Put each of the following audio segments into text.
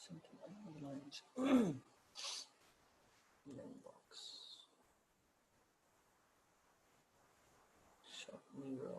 Something along the lines. Inbox. Shop Miro.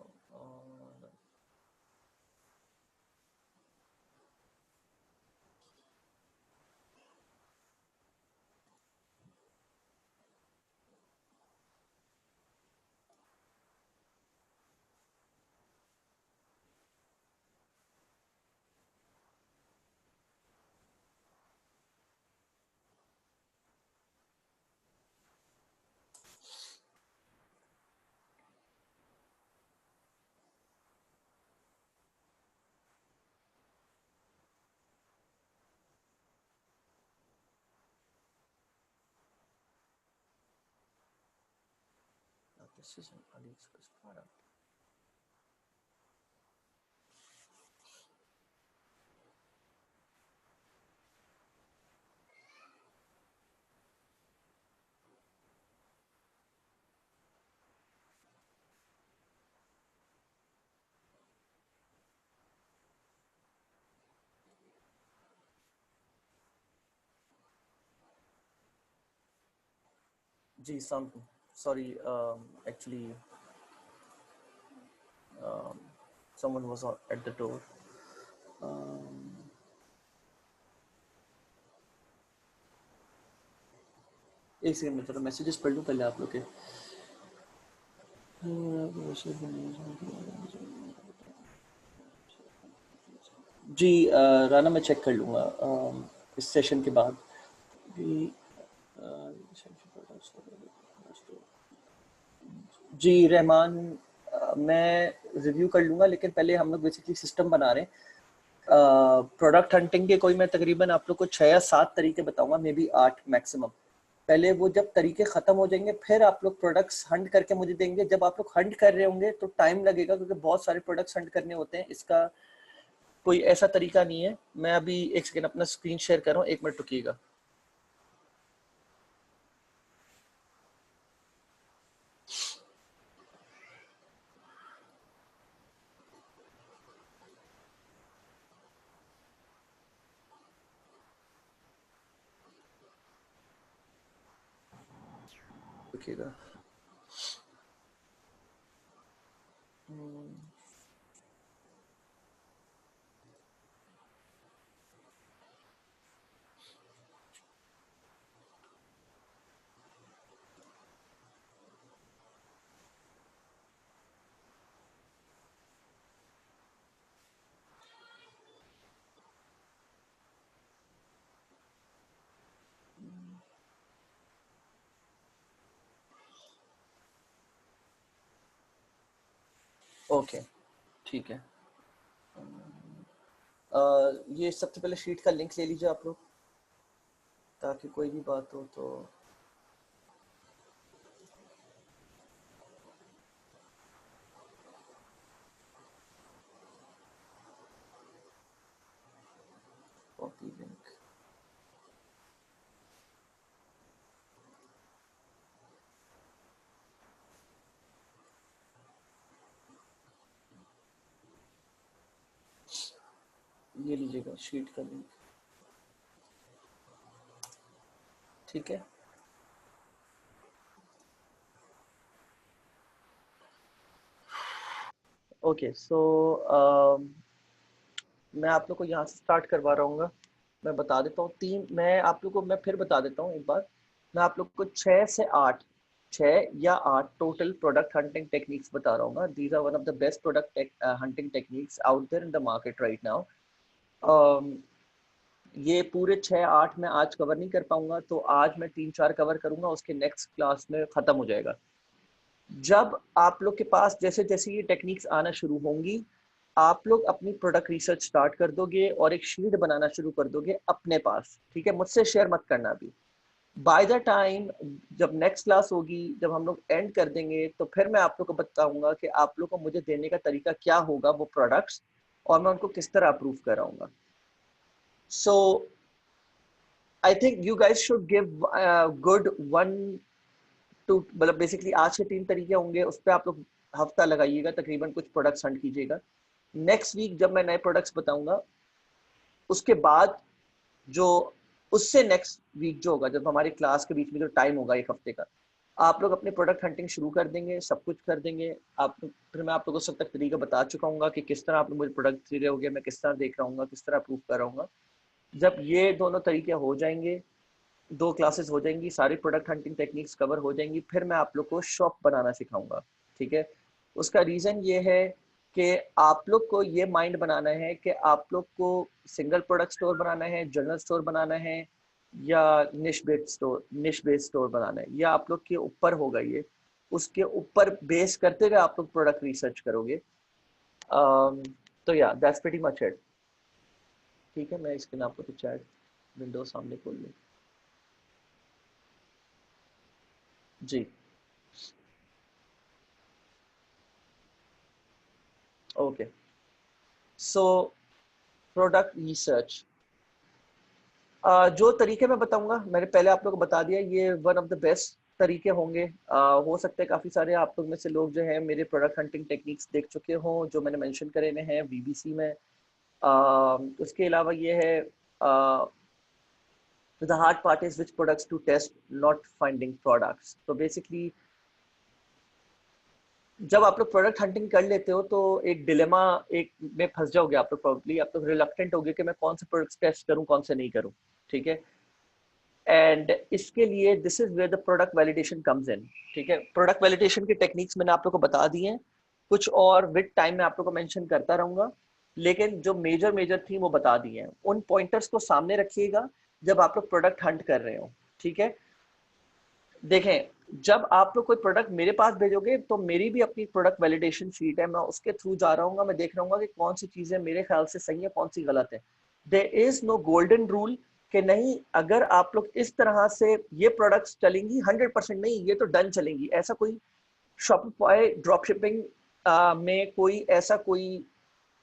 Now this is an AliExpress product. Gee, sorry. Actually, someone was at the door. एक second में थोड़ा messages पढ़ लूँ पहले आप लोग के। जी राना मैं चेक कर लूँगा इस सेशन के बाद भी। जी रहमान, मैं रिव्यू कर लूँगा, लेकिन पहले हम लोग बेसिकली सिस्टम बना रहे हैं। प्रोडक्ट हंटिंग के कोई मैं तकरीबन आप लोग को 6 या 7 तरीके बताऊंगा, मे बी 8 मैक्सिमम। पहले वो जब तरीके खत्म हो जाएंगे फिर आप लोग प्रोडक्ट्स हंट करके मुझे देंगे। जब आप लोग हंट कर रहे होंगे तो टाइम लगेगा, क्योंकि बहुत सारे प्रोडक्ट्स हंट करने होते हैं। इसका कोई ऐसा तरीका नहीं है। मैं अभी एक सेकेंड अपना स्क्रीन शेयर कर रहा हूँ, 1 मिनट रुकिएगा। रुकिएगा। ओके, ठीक है। ये सबसे पहले शीट का लिंक ले लीजिए आप लोग, ताकि कोई भी बात हो तो। Copy link. ये लीजिएगा शीट का लिंक, ठीक है। ओके सो मैं आप लोग को यहाँ से स्टार्ट करवा रहा हूँ। मैं बता देता हूँ तीन, मैं आप लोग को मैं फिर बता देता हूँ एक बार। मैं आप लोग को 6 से 8, 6 या 8 टोटल प्रोडक्ट हंटिंग टेक्निक्स बता रहा हूँ। These are one of the best product hunting techniques out there in the market right now. ये पूरे 6-8 मैं आज कवर नहीं कर पाऊंगा, तो आज मैं 3-4 कवर करूंगा, उसके नेक्स्ट क्लास में खत्म हो जाएगा। जब आप लोग के पास जैसे जैसे ये टेक्निक्स आना शुरू होंगी, आप लोग अपनी प्रोडक्ट रिसर्च स्टार्ट कर दोगे और एक शीट बनाना शुरू कर दोगे अपने पास, ठीक है? मुझसे शेयर मत करना अभी। बाय द टाइम जब नेक्स्ट क्लास होगी, जब हम लोग एंड कर देंगे, तो फिर मैं आप लोग को बताऊंगा कि आप लोग को मुझे देने का तरीका क्या होगा वो प्रोडक्ट्स, और मैं उनको किस तरह अप्रूव कराऊंगा। So I think you guys should give good 1 to मतलब बेसिकली आज के 3 तरीके होंगे, उस पर आप लोग हफ्ता लगाइएगा, तकरीबन कुछ प्रोडक्ट्स हंट कीजिएगा। नेक्स्ट वीक जब मैं नए प्रोडक्ट्स बताऊंगा, उसके बाद जो उससे नेक्स्ट वीक जो होगा, जब हमारी क्लास के बीच में जो टाइम होगा एक हफ्ते का, आप लोग अपने प्रोडक्ट हंटिंग शुरू कर देंगे, सब कुछ कर देंगे। आप फिर मैं आप लोगों को सब तक तरीका बता चुका हूँ कि किस तरह आप लोग मुझे प्रोडक्ट दे रहे होगे, मैं किस तरह देख रहा हूँ, किस तरह अप्रूव कर रहा हूँ। जब ये दोनों तरीके हो जाएंगे, 2 क्लासेस हो जाएंगी, सारी प्रोडक्ट हंटिंग टेक्निक्स कवर हो जाएंगी, फिर मैं आप लोग को शॉप बनाना सिखाऊंगा, ठीक है? उसका रीज़न ये है कि आप लोग को ये माइंड बनाना है कि आप लोग को सिंगल प्रोडक्ट स्टोर बनाना है, जनरल स्टोर बनाना है, या निश बेस्ड स्टोर बनाना है, या आप लोग के ऊपर होगा ये, उसके ऊपर बेस करते हुए आप लोग प्रोडक्ट रिसर्च करोगे। तो या दैट्स प्रीटी मच इट। ठीक है, मैं इसके नाम पर तो चैट विंडो सामने खोल लूँ। जी, ओके। सो प्रोडक्ट रिसर्च, जो तरीके मैं बताऊंगा, मैंने पहले आप लोग को बता दिया, ये वन ऑफ द बेस्ट तरीके होंगे। हो सकते हैं काफ़ी सारे आप लोग में से लोग जो है मेरे प्रोडक्ट हंटिंग टेक्निक्स देख चुके हों, जो मैंने मेंशन करे हुए हैं वीबीसी में। उसके अलावा ये है, the hard part is which products to test, not finding products. तो बेसिकली जब आप लोग प्रोडक्ट हंटिंग कर लेते हो, तो एक डिलेमा एक में फंस जाओगे आप लोग, प्रॉब्ली आप लोग रिलक्टेंट होगे कि मैं कौन से प्रोडक्ट्स टेस्ट करूं, कौन से नहीं करूं, ठीक है? एंड इसके लिए this is where the product validation comes in, ठीक है? प्रोडक्ट वैलिडेशन की टेक्निक्स मैंने आप लोग को बता दी हैं, कुछ और विद टाइम मैं आप लोग को मेंशन करता रहूंगा, लेकिन जो मेजर मेजर थी वो बता दी हैं। उन पॉइंटर्स को सामने रखिएगा जब आप लोग प्रोडक्ट हंट कर रहे हो, ठीक है? देखें, जब आप लोग कोई प्रोडक्ट मेरे पास भेजोगे, तो मेरी भी अपनी प्रोडक्ट वैलिडेशन शीट है, मैं उसके थ्रू जा रहा हूँ, मैं देख रहा हूँ कि कौन सी चीजें मेरे ख्याल से सही है, कौन सी गलत है। There is no golden rule कि नहीं, अगर आप लोग इस तरह से ये प्रोडक्ट्स चलेंगी 100% नहीं, ये तो डन चलेंगी, ऐसा कोई शॉपिफाई ड्रॉप शिपिंग में कोई ऐसा कोई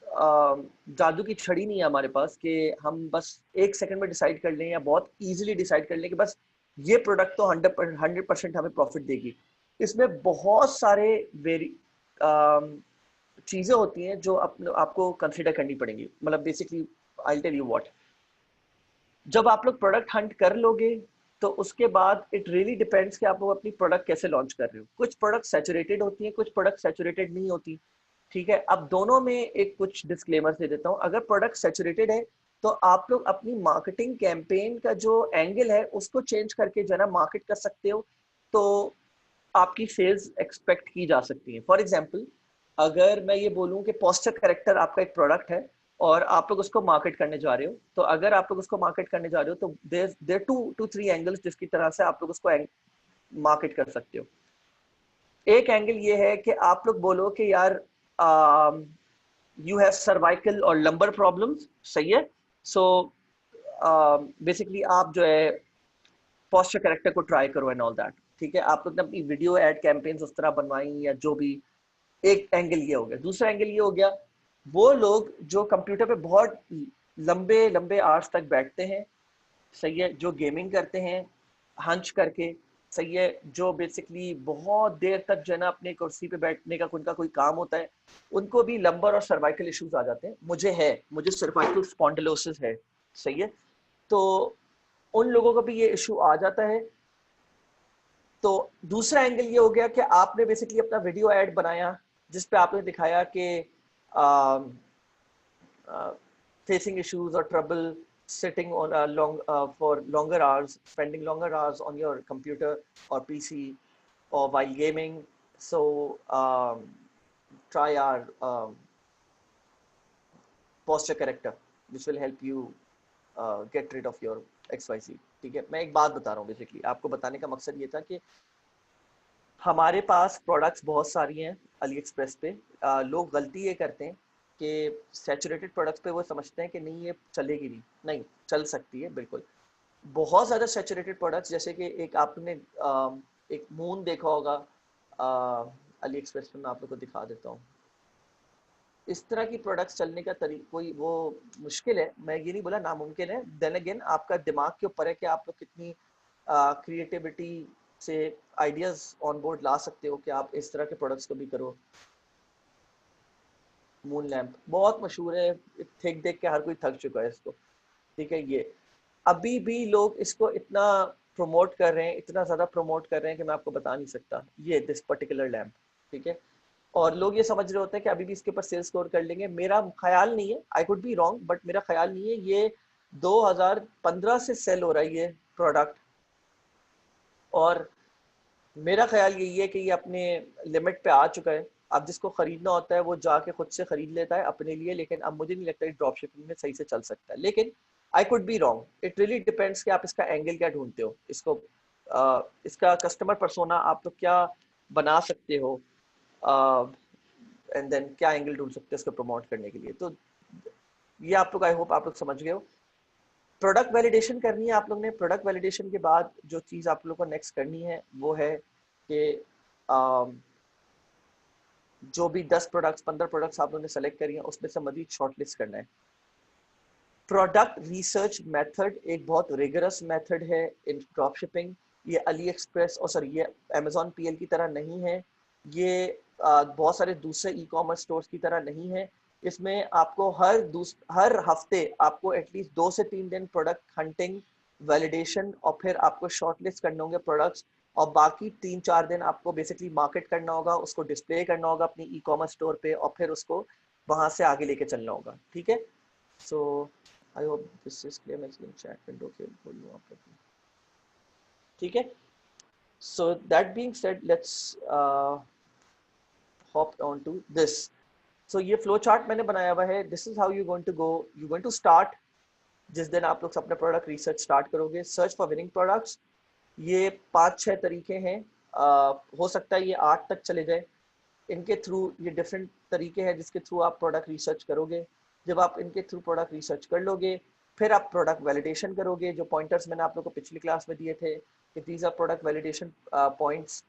जादू की छड़ी नहीं है हमारे पास कि हम बस 1 सेकंड में डिसाइड कर लें, या बहुत इजीली डिसाइड कर लें कि बस ये प्रोडक्ट तो 100% हमें प्रॉफिट देगी। इसमें बहुत सारे वेरी चीजें होती हैं जो आपको कंसिडर करनी पड़ेंगी। मतलब basically I tell you what, जब आप लोग प्रोडक्ट हंट कर लोगे, तो उसके बाद इट रियली डिपेंड्स कि आप लोग अपनी प्रोडक्ट कैसे लॉन्च कर रहे हो। कुछ प्रोडक्ट सैचुरेटेड होती हैं, कुछ प्रोडक्ट सैचुरेटेड नहीं होती, ठीक है? अब दोनों में एक कुछ डिस्क्लेमर दे देता हूँ। अगर प्रोडक्ट सैचुरेटेड है, तो आप लोग अपनी मार्केटिंग कैंपेन का जो एंगल है उसको चेंज करके जो है ना मार्केट कर सकते हो, तो आपकी सेल्स एक्सपेक्ट की जा सकती है। फॉर एग्जाम्पल, अगर मैं ये बोलूँ कि पोस्टर करेक्टर आपका एक प्रोडक्ट है और आप लोग उसको मार्केट करने जा रहे हो, तो अगर आप लोग उसको मार्केट करने जा रहे हो, तो देर 2 to 3 एंगल्स जिसकी तरह से आप लोग उसको मार्केट कर सकते हो। एक एंगल ये है कि आप लोग बोलो कि यार यू हैव सर्वाइकल और लंबर प्रॉब्लम्स, सही है? सो बेसिकली आप जो है पोस्टर करेक्टर को ट्राई करो एंड ऑल दैट, ठीक है? आप लोग ने अपनी वीडियो एड कैंपेन्स उस तरह बनवाई या जो भी। एक एंगल ये हो गया। दूसरा एंगल ये हो गया, वो लोग जो कंप्यूटर पे बहुत लंबे लंबे आवर्स तक बैठते हैं, सही है, जो गेमिंग करते हैं हंच करके, सही है, जो बेसिकली बहुत देर तक जो है ना अपने कुर्सी पे बैठने का उनका कोई काम होता है, उनको भी लंबर और सर्वाइकल इश्यूज आ जाते हैं। मुझे सर्वाइकल स्पॉन्डिलोसिस है, सही है? तो उन लोगों को भी ये इशू आ जाता है। तो दूसरा एंगल ये हो गया कि आपने बेसिकली अपना वीडियो ऐड बनाया, जिस पे आपने दिखाया कि facing issues or trouble sitting on a long for longer hours, spending longer hours on your computer or PC or while gaming. So try our posture corrector, which will help you get rid of your XYZ. ठीक है, मैं एक बात बता रहा हूँ basically, आपको बताने का मकसद ये था कि हमारे पास प्रोडक्ट्स बहुत सारी हैं अली एक्सप्रेस पे। लोग गलती ये करते हैं कि सैचुरेटेड प्रोडक्ट्स पे वो समझते हैं कि नहीं ये चलेगी नहीं, नहीं चल सकती है बिल्कुल। बहुत ज़्यादा सैचुरेटेड प्रोडक्ट्स जैसे कि एक आपने एक मून देखा होगा अली एक्सप्रेस पे, मैं आप लोग को दिखा देता हूँ। इस तरह की प्रोडक्ट्स चलने का तरीका कोई वो मुश्किल है, मैं ये नहीं बोला नामुमकिन है। देन अगेन आपका दिमाग के ऊपर है कि आप लोग कितनी क्रिएटिविटी से आइडियाज ऑन बोर्ड ला सकते हो कि आप इस तरह के प्रोडक्ट्स को भी करो। मून लैंप बहुत मशहूर है, देख देख के हर कोई थक चुका है इसको, ठीक है। ये अभी भी लोग इसको इतना प्रमोट कर रहे हैं, इतना ज़्यादा प्रमोट कर रहे हैं कि मैं आपको बता नहीं सकता। ये दिस पर्टिकुलर लैंप, ठीक है, और लोग ये समझ रहे होते हैं कि अभी भी इसके ऊपर सेल स्कोर कर लेंगे। मेरा ख्याल नहीं है, I could be wrong, but मेरा ख्याल नहीं है। ये 2015 से सेल हो रहा है ये प्रोडक्ट, और मेरा ख्याल यही है कि ये अपने लिमिट पे आ चुका है। अब जिसको खरीदना होता है वो जाके खुद से खरीद लेता है अपने लिए, लेकिन अब मुझे नहीं लगता ड्रॉप शिपिंग में सही से चल सकता है। लेकिन I could be wrong, it really depends कि आप इसका एंगल क्या ढूंढते हो, इसको इसका कस्टमर पर्सोना आप लोग क्या बना सकते हो, एंड देन क्या एंगल ढूंढ सकते हो इसको प्रमोट करने के लिए। तो ये आप लोग, आई होप आप लोग समझ गए हो। प्रोडक्ट वैलिडेशन करनी है आप लोग ने। प्रोडक्ट वैलिडेशन के बाद जो चीज़ आप लोग को नेक्स्ट करनी है वो है कि जो भी 10 प्रोडक्ट्स 15 प्रोडक्ट्स आप लोगों ने सेलेक्ट करी हैं उसमें से मजीद शॉर्टलिस्ट करना है। प्रोडक्ट रिसर्च मेथड एक बहुत रिगरस मेथड है इन ड्रॉप शिपिंग। ये अली एक्सप्रेस और सॉरी ये अमेजॉन पीएल की तरह नहीं है, ये बहुत सारे दूसरे ई कॉमर्स स्टोर्स की तरह नहीं है। इसमें आपको हर हफ्ते आपको एटलीस्ट 2 से 3 दिन प्रोडक्ट हंटिंग, वैलिडेशन और फिर आपको शॉर्टलिस्ट करने होंगे प्रोडक्ट्स, और बाकी 3-4 दिन आपको बेसिकली मार्केट करना होगा, उसको डिस्प्ले करना होगा अपनी ई कॉमर्स स्टोर पे, और फिर उसको वहां से आगे लेके चलना होगा, ठीक है। So I hope this is clear. मैं चैट विंडो के खोल लूँ आप लोग, ठीक है। So that being said, let's hop on to this. So ये फ्लो चार्ट मैंने बनाया हुआ है। This is how you going to go, you going to start जिस दिन आप लोग अपने प्रोडक्ट रिसर्च स्टार्ट करोगे। सर्च फॉर विनिंग प्रोडक्ट्स, ये 5-6 तरीके हैं, हो सकता है ये 8 तक चले जाए। इनके थ्रू ये डिफरेंट तरीके हैं जिसके थ्रू आप प्रोडक्ट रिसर्च करोगे। जब आप इनके थ्रू प्रोडक्ट रिसर्च कर लोगे, फिर आप प्रोडक्ट वैलिडेशन करोगे। जो पॉइंटर्स मैंने आप लोग को पिछली क्लास में दिए थे कि these are product validation points.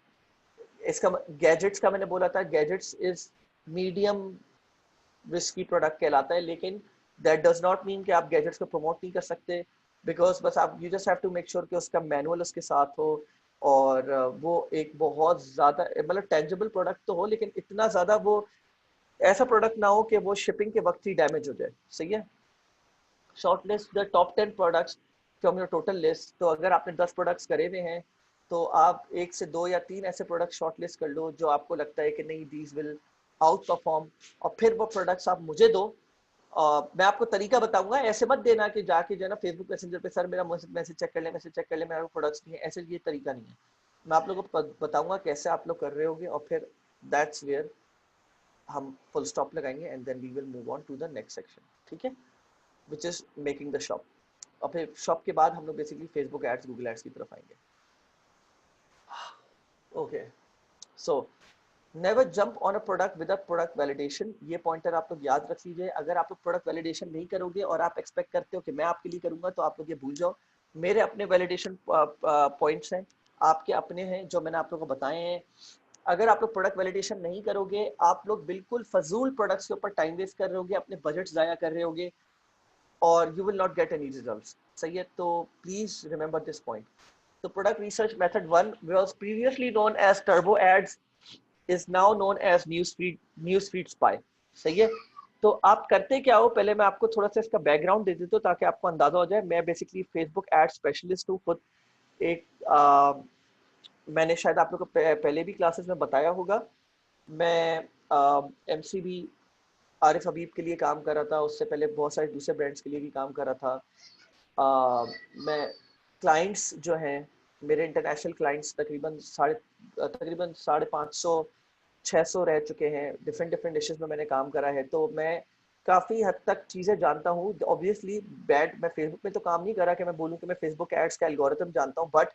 इसका गैजेट्स का मैंने बोला था, gadgets is medium risky product कहलाता है, लेकिन दैट डज नॉट मीन कि आप गैजेट्स को प्रमोट नहीं कर सकते, बिकॉज बस आप you just have to make sure कि उसका मैनुअल उसके साथ हो, और वो एक बहुत ज़्यादा मतलब टेंजिबल प्रोडक्ट तो हो, लेकिन इतना ज़्यादा वो ऐसा प्रोडक्ट ना हो कि वो शिपिंग के वक्त ही डैमेज हो जाए, सही है। Shortlist the top 10 products from your total list. तो अगर आपने 10 प्रोडक्ट्स करे हुए हैं तो आप 1 से 2 या 3 ऐसे प्रोडक्ट शॉर्टलिस्ट कर लो जो आपको लगता है कि नहीं दीज विल आउट परफॉर्म, और फिर वो प्रोडक्ट्स आप मुझे दो। मैं आपको तरीका बताऊंगा, ऐसे मत देना कि जाके जो है ना फेसबुक मैसेंजर पे सर मेरा मैसेज चेक कर ले, मैसेज चेक कर ले, मेरा प्रोडक्ट्स नहीं है, ऐसे ये तरीका नहीं है। मैं आप लोगों को बताऊंगा कैसे आप लोग कर रहे होगे, और फिर दैट्स वेयर हम फुल स्टॉप लगाएंगे, and then we will move on to the next section, ठीक है, which is making the shop. और फिर शॉप के बाद हम लोग basically Facebook ads, Google ads की तरफ आएंगे। Okay, so never jump on a product without product validation. ये पॉइंटर आप लोग याद रख लीजिए। अगर आप लोग प्रोडक्ट वैलिडेशन नहीं करोगे और आप एक्सपेक्ट करते हो कि मैं आपके लिए करूंगा, तो आप लोग ये भूल जाओ। मेरे अपने वैलिडेशन पॉइंट्स हैं, आपके अपने हैं जो मैंने आप लोगों को बताए हैं। अगर आप लोग प्रोडक्ट वैलिडेशन नहीं करोगे, आप लोग बिल्कुल फजूल प्रोडक्ट्स के ऊपर टाइम वेस्ट कर रहे होगे, अपने बजट ज़ाया कर रहे होगे, और you will not get any results, सही है। तो प्लीज रिमेंबर दिस पॉइंट। तो product research method 1 was previously known as turbo ads, is now known as newsfeed spy, सही है। तो आप करते क्या हो, पहले मैं आपको थोड़ा सा इसका बैकग्राउंड दे देता हूँ ताकि आपको अंदाजा हो जाए। मैं बेसिकली फेसबुक एड स्पेशलिस्ट हूँ खुद। एक मैंने शायद आप लोग को पहले भी क्लासेस में बताया होगा, मैं MCB आरिफ हबीब के लिए काम कर रहा था, उससे पहले बहुत सारे दूसरे ब्रांड्स के लिए भी काम कर रहा था। मैं क्लाइंट्स जो हैं मेरे इंटरनेशनल क्लाइंट्स तकरीबन 550 600 रह चुके हैं। डिफरेंट डिफरेंट डिशेस में मैंने काम करा है, तो मैं काफ़ी हद तक चीज़ें जानता हूँ। ऑब्वियसली मैं फेसबुक में तो काम नहीं करा कि मैं बोलूँ कि मैं फेसबुक एड्स का एल्गोरिथम जानता हूँ, but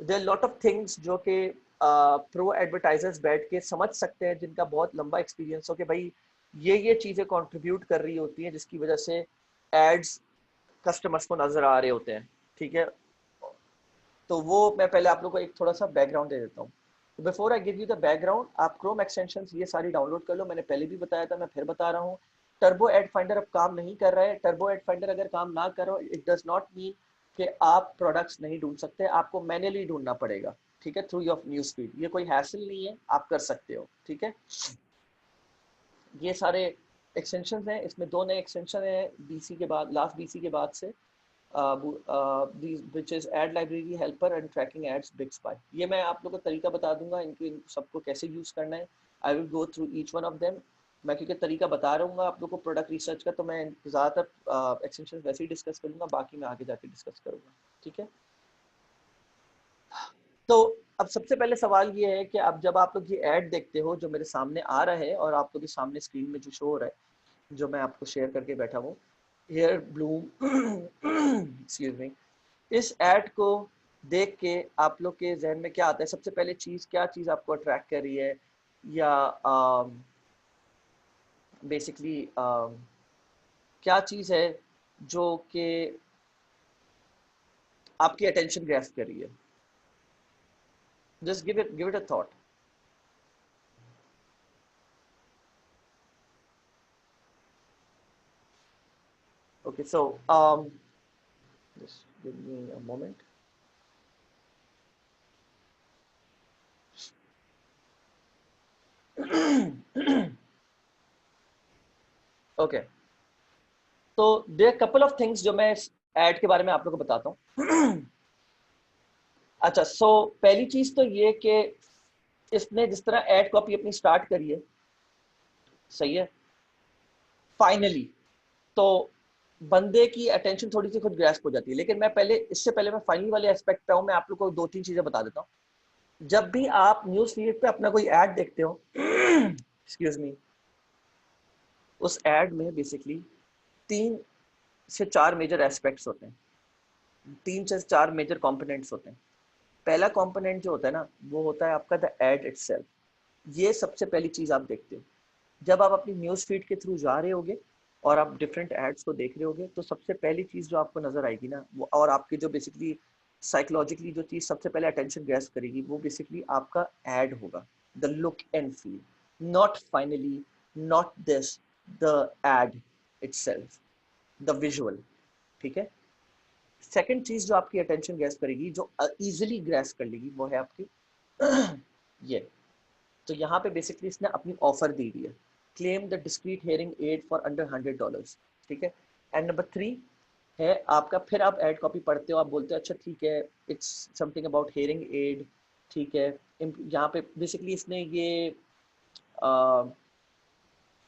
there lot of things जो कि प्रो एडवर्टाइजर्स बैठ के समझ सकते हैं, जिनका बहुत लंबा एक्सपीरियंस हो कि भाई ये चीज़ें कंट्रीब्यूट कर रही होती हैं जिसकी वजह से एड्स कस्टमर्स को नजर आ रहे होते हैं। ठीक है, तो वो मैं पहले आप लोग को एक थोड़ा सा बैकग्राउंड दे देता हूँ। तो before I give you the background, आप क्रोम एक्सटेंशन ये सारी डाउनलोड कर लो। मैंने पहले भी बताया था, मैं फिर बता रहा हूँ। टर्बो एड फाइंडर अब काम नहीं कर रहा है। टर्बो एड फाइंडर अगर काम ना करो, इट डज नॉट मीन कि आप प्रोडक्ट्स नहीं ढूंढ सकते, आपको मैन्युअली ढूंढना पड़ेगा। ठीक है, थ्रू योर न्यूज फीड। ये कोई हैसल नहीं है, आप कर सकते हो। ठीक है, ये सारे एक्सटेंशन हैं। इसमें दो नए एक्सटेंशन हैं बीसी के बाद, लास्ट बीसी के बाद से, which is ad library helper and tracking ads big spy। ये मैं आप लोगों को तरीका बता दूंगा इन सबको कैसे यूज करना है। I will go through each one of them. मैं क्योंकि तरीका बता रहा हूँ आप लोगों को प्रोडक्ट रिसर्च का, तो मैं ज़्यादातर एक्सटेंशन वैसे ही डिस्कस करूंगा, बाकी मैं आगे जाके डिस्कस करूंगा। ठीक है, तो अब सबसे पहले सवाल ये है कि अब जब आप लोग ये ऐड देखते हो जो मेरे सामने आ रहा है और आप लोग के सामने स्क्रीन में जो शो हो रहा है, जो मैं आपको शेयर करके बैठा हूँ, हेयर ब्लूम एक्सक्यूज मी, इस ऐड को देख के आप लोग के जहन में क्या आता है? सबसे पहले क्या चीज़ आपको अट्रैक्ट कर रही है, या बेसिकली क्या चीज़ है जो कि आपकी अटेंशन ग्रैस्प कर रही है? Just give it a thought. Okay, so just give me a moment. Okay, तो देयर कपल ऑफ थिंग्स जो मैं इस ऐड के बारे में आप लोगों को बताता हूँ। अच्छा, सो पहली चीज तो ये कि इसने जिस तरह ऐड कॉपी अपनी स्टार्ट करी है, सही है, फाइनली तो बंदे की अटेंशन थोड़ी सी खुद ग्रैस्प हो जाती है। लेकिन इससे पहले मैं फाइनली वाले एस्पेक्ट पे हूँ, मैं आप लोग को दो तीन चीजें बता देता हूँ। जब भी आप न्यूज फीड पे अपना कोई ऐड देखते हो, एक्सक्यूज मी, उस ऐड में बेसिकली 3 से 4 मेजर एस्पेक्ट्स होते हैं, 3 से 4 मेजर कंपोनेंट्स होते हैं। पहला कंपोनेंट जो होता है ना, वो होता है आपका द एड इटसेल्फ। ये सबसे पहली चीज आप देखते हो जब आप अपनी न्यूज फीड के थ्रू जा रहे होगे और आप डिफरेंट एड्स को देख रहे होगे। तो सबसे पहली चीज जो आपको नजर आएगी ना, वो और आपकी जो बेसिकली साइकोलॉजिकली जो चीज सबसे पहले अटेंशन ग्रैस्प करेगी, वो बेसिकली आपका एड होगा। The look and feel, not finally, not this, the ad itself, the visual. ठीक है, सेकंड चीज जो आपकी अटेंशन ग्रैस्प करेगी, जो इजीली ग्रैस्प कर लेगी, वो है आपकी ये। तो यहाँ पे बेसिकली इसने अपनी ऑफर दी हुई है, claim the discrete hearing aid for under $100। ठीक है, एंड नंबर 3 है आपका, फिर आप एड कॉपी पढ़ते हो, आप बोलते हो अच्छा ठीक है, it's something about hearing aid. ठीक है, यहाँ पे बेसिकली इसने ये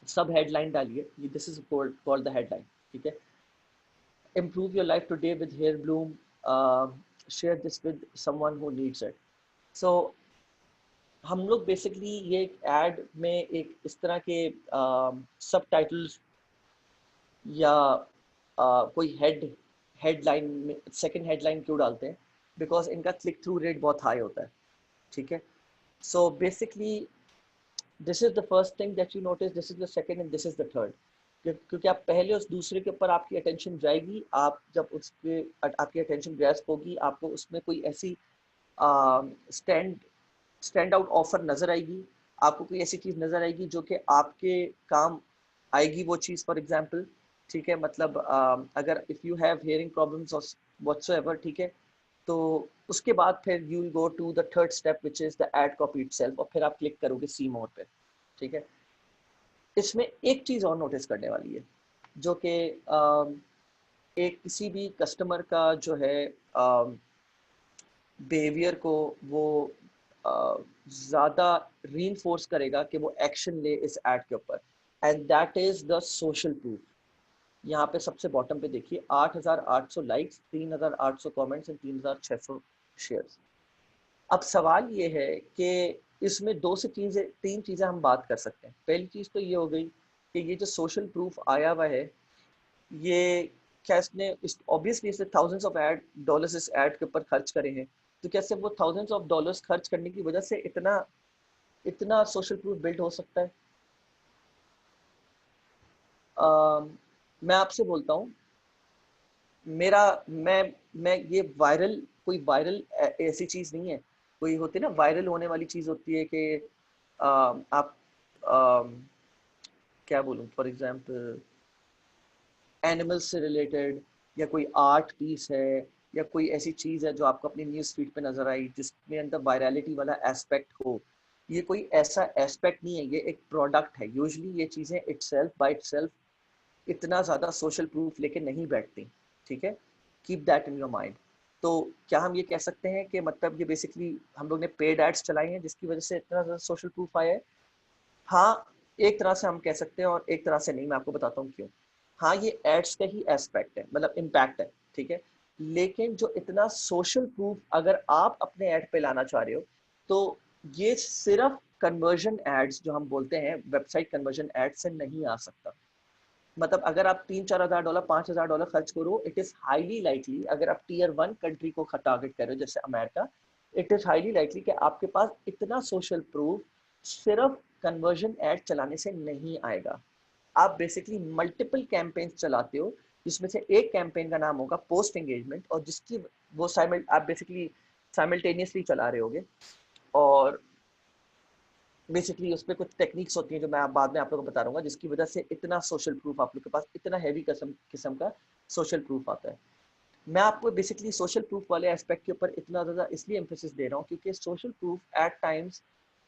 सब हेडलाइन डाली है, ये this is called the headline. ठीक है, improve your life today with hair bloom, share this with someone who needs it। So हम लोग बेसिकली ये एड में एक इस तरह के सब टाइटल्स या कोई हेडलाइन में सेकंड हेडलाइन क्यों डालते हैं? बिकॉज इनका क्लिक थ्रू रेट बहुत हाई होता है। ठीक है, so basically this is the first thing that you notice, this is the second and this is the third. क्योंकि आप पहले उस दूसरे के ऊपर आपकी अटेंशन जाएगी, आप जब उस पे आपकी अटेंशन ग्रैस्प होगी, आपको उसमें कोई ऐसी स्टैंड स्टैंड आउट ऑफर नजर आएगी, आपको कोई ऐसी चीज नजर आएगी जो कि आपके काम आएगी वो चीज। फॉर एग्जांपल, ठीक है, मतलब अगर if you have hearing problems और व्हाटसोएवर, ठीक है, तो उसके बाद फिर you will go to the third step which is the ad copy itself, और फिर आप क्लिक करोगे सी मोर पे। ठीक है, इसमें एक चीज और नोटिस करने वाली है, जो कि एक किसी भी कस्टमर का जो है बिहेवियर को वो ज्यादा रीइंफोर्स करेगा कि वो एक्शन ले इस एड के ऊपर, and that is the social proof. यहाँ पे सबसे बॉटम पे देखिए 8,800 लाइक्स, 3,800 कमेंट्स एंड 3,600 शेयर्स। अब सवाल ये है कि इसमें दो से तीन चीजें हम बात कर सकते हैं। पहली चीज तो ये हो गई कि ये जो सोशल प्रूफ आया हुआ है, ये क्या इसने ऑब्वियसली इसने थाउजेंड्स ऑफ डॉलर्स इस एड के ऊपर खर्च करे हैं, तो कैसे वो थाउजेंड्स ऑफ डॉलर्स खर्च करने की वजह से इतना इतना सोशल प्रूफ बिल्ड हो सकता है? मैं आपसे बोलता हूँ, मेरा मैं ये वायरल, कोई वायरल ऐसी चीज नहीं है। कोई होती है ना वायरल होने वाली चीज होती है कि आप क्या बोलूं, फॉर एग्जांपल एनिमल्स से रिलेटेड, या कोई आर्ट पीस है, या कोई ऐसी चीज है जो आपको अपनी न्यूज फीड पे नजर आई जिसमें अंदर वायरलिटी वाला एस्पेक्ट हो। ये कोई ऐसा एस्पेक्ट नहीं है, ये एक प्रोडक्ट है। यूजुअली ये चीजें इटसेल्फ बाय इटसेल्फ इतना ज़्यादा सोशल प्रूफ लेके नहीं बैठती, ठीक है? Keep that in your mind. तो क्या हम ये कह सकते हैं कि मतलब ये बेसिकली हम लोग ने पेड एड्स चलाई हैं जिसकी वजह से इतना ज़्यादा सोशल प्रूफ आया है? हाँ, एक तरह से हम कह सकते हैं और एक तरह से नहीं। मैं आपको बताता हूँ क्यों। हाँ, ये एड्स का ही एस्पेक्ट है, मतलब इम्पैक्ट है, ठीक है? लेकिन जो इतना सोशल प्रूफ अगर आप अपने ऐड पे लाना चाह रहे हो, तो ये सिर्फ कन्वर्जन एड्स जो हम बोलते हैं, वेबसाइट कन्वर्जन एड्स से नहीं आ सकता। मतलब अगर आप 3-4 हज़ार डॉलर, 5 हज़ार डॉलर खर्च करो, इट इज हाईली लाइकली, अगर आप टीयर 1 कंट्री को टारगेट कर रहे हो जैसे America, it is highly likely कि आपके पास इतना सोशल प्रूफ सिर्फ कन्वर्जन एड चलाने से नहीं आएगा। आप बेसिकली मल्टीपल कैंपेन्स चलाते हो, जिसमें से एक कैंपेन का नाम होगा पोस्ट एंगेजमेंट, और जिसकी वो आप बेसिकली साइमल्टेनियसली चला रहे होगे, और बेसिकली उस पर कुछ टेक्निक्स होती हैं जो मैं बाद में आप लोगों को बता दूंगा, जिसकी वजह से इतना सोशल प्रूफ आप लोग के पास, इतना हैवी किस्म का सोशल प्रूफ आता है। मैं आपको बेसिकली सोशल प्रूफ वाले एस्पेक्ट के ऊपर इतना ज़्यादा इसलिए एम्फेसिस दे रहा हूँ क्योंकि सोशल प्रूफ एट टाइम्स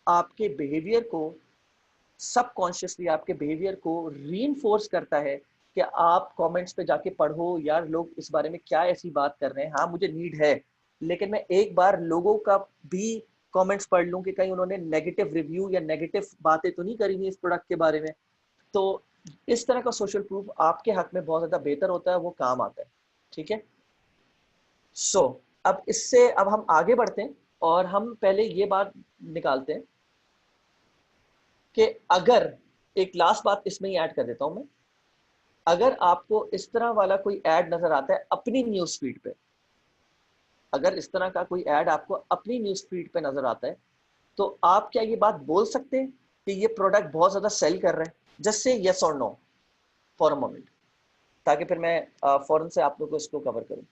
आपके बिहेवियर को, सबकॉन्शियसली आपके बिहेवियर को रीइंफोर्स करता है कि आप कमेंट्स पे जाके पढ़ो, यार लोग इस बारे में क्या ऐसी बात कर रहे हैं। हाँ, मुझे नीड है, लेकिन मैं एक बार लोगों का भी कमेंट्स पढ़ लूं कि कहीं उन्होंने नेगेटिव रिव्यू या नेगेटिव बातें तो नहीं करी हुई इस प्रोडक्ट के बारे में। तो इस तरह का सोशल प्रूफ आपके हक में बहुत ज्यादा बेहतर होता है, वो काम आता है, ठीक है? सो अब इससे अब हम आगे बढ़ते हैं और हम पहले ये बात निकालते हैं कि अगर, एक लास्ट बात इसमें ही ऐड कर देता हूं मैं, अगर आपको इस तरह वाला कोई ऐड नजर आता है अपनी न्यूज फीड पे, अगर इस तरह का कोई ऐड आपको अपनी न्यूज फीड पे नजर आता है, तो आप क्या ये बात बोल सकते हैं कि ये प्रोडक्ट बहुत ज्यादा सेल कर रहे हैं? जस्ट से यस और नो फॉर अ मोमेंट, ताकि फिर मैं फौरन से आप लोगों को इसको कवर करूं।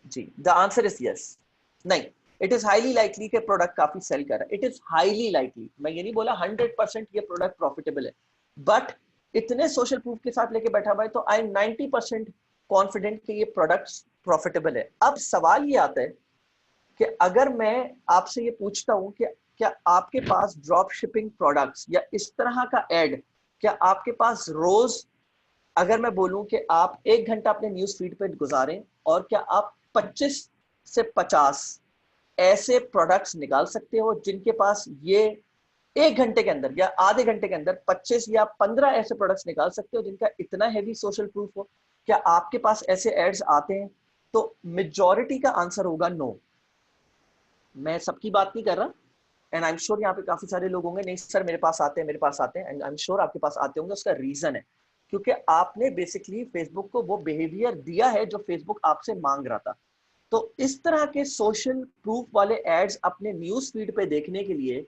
जी, द आंसर इज यस। नहीं, इट इज हाईली लाइकली कि प्रोडक्ट काफी सेल कर रहा है। इट इज हाईली लाइकली, मैं ये नहीं बोला 100% ये प्रोडक्ट प्रॉफिटेबल है, बट इतने सोशल प्रूफ के साथ लेके बैठा हुआ है, तो आई एम 90% कॉन्फिडेंट कि ये प्रोडक्ट प्रॉफिटेबल है। अब सवाल ये आता है कि अगर मैं आपसे ये पूछता हूं कि क्या आपके पास ड्रॉप शिपिंग प्रोडक्ट्स या इस तरह का एड, क्या आपके पास रोज, अगर मैं बोलूं कि आप 1 घंटा अपने न्यूज फीड पे गुजारें और क्या आप 25 से 50 ऐसे प्रोडक्ट्स निकाल सकते हो जिनके पास ये 1 घंटे के अंदर या आधे घंटे के अंदर 25 या 15 ऐसे प्रोडक्ट्स निकाल सकते हो जिनका इतना हैवी सोशल प्रूफ हो? क्या आपके पास ऐसे एड्स आते हैं? तो मेजॉरिटी का आंसर होगा नो। मैं सबकी बात नहीं कर रहा, एंड आई एम श्योर यहाँ पे काफी सारे लोग होंगे, नहीं सर मेरे पास आते हैं, मेरे पास आते हैं, एंड आई एम श्योर आपके पास आते होंगे। उसका रीजन है क्योंकि आपने बेसिकली फेसबुक को वो बिहेवियर दिया है जो फेसबुक आपसे मांग रहा था। तो इस तरह के सोशल प्रूफ वाले एड्स अपने न्यूज फीड पे देखने के लिए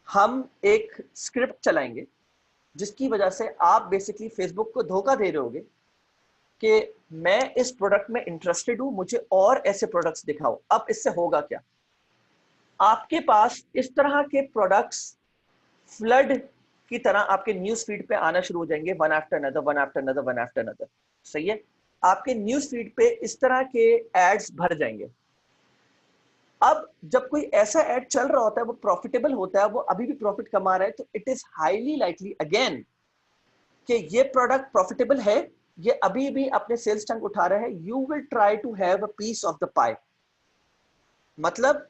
हम एक स्क्रिप्ट चलाएंगे जिसकी वजह से आप बेसिकली फेसबुक को धोखा दे रहे होगे कि मैं इस प्रोडक्ट में इंटरेस्टेड हूं, मुझे और ऐसे प्रोडक्ट्स दिखाओ। अब इससे होगा क्या? आपके पास इस तरह के प्रोडक्ट्स फ्लड की तरह आपके न्यूज फीड पे आना शुरू हो जाएंगे, one after another, one after another, one after another. सही है? आपके न्यूज फीड पे इस तरह के एड्स भर जाएंगे। अब जब कोई ऐसा एड चल रहा होता है, वो प्रॉफिटेबल होता है, वो अभी भी प्रॉफिट कमा रहा है, तो it is highly likely again कि ये प्रोडक्ट प्रॉफिटेबल है ये अभी भी अपने सेल्स टंक उठा रहा है, you will try to have a piece of the pie. मतलब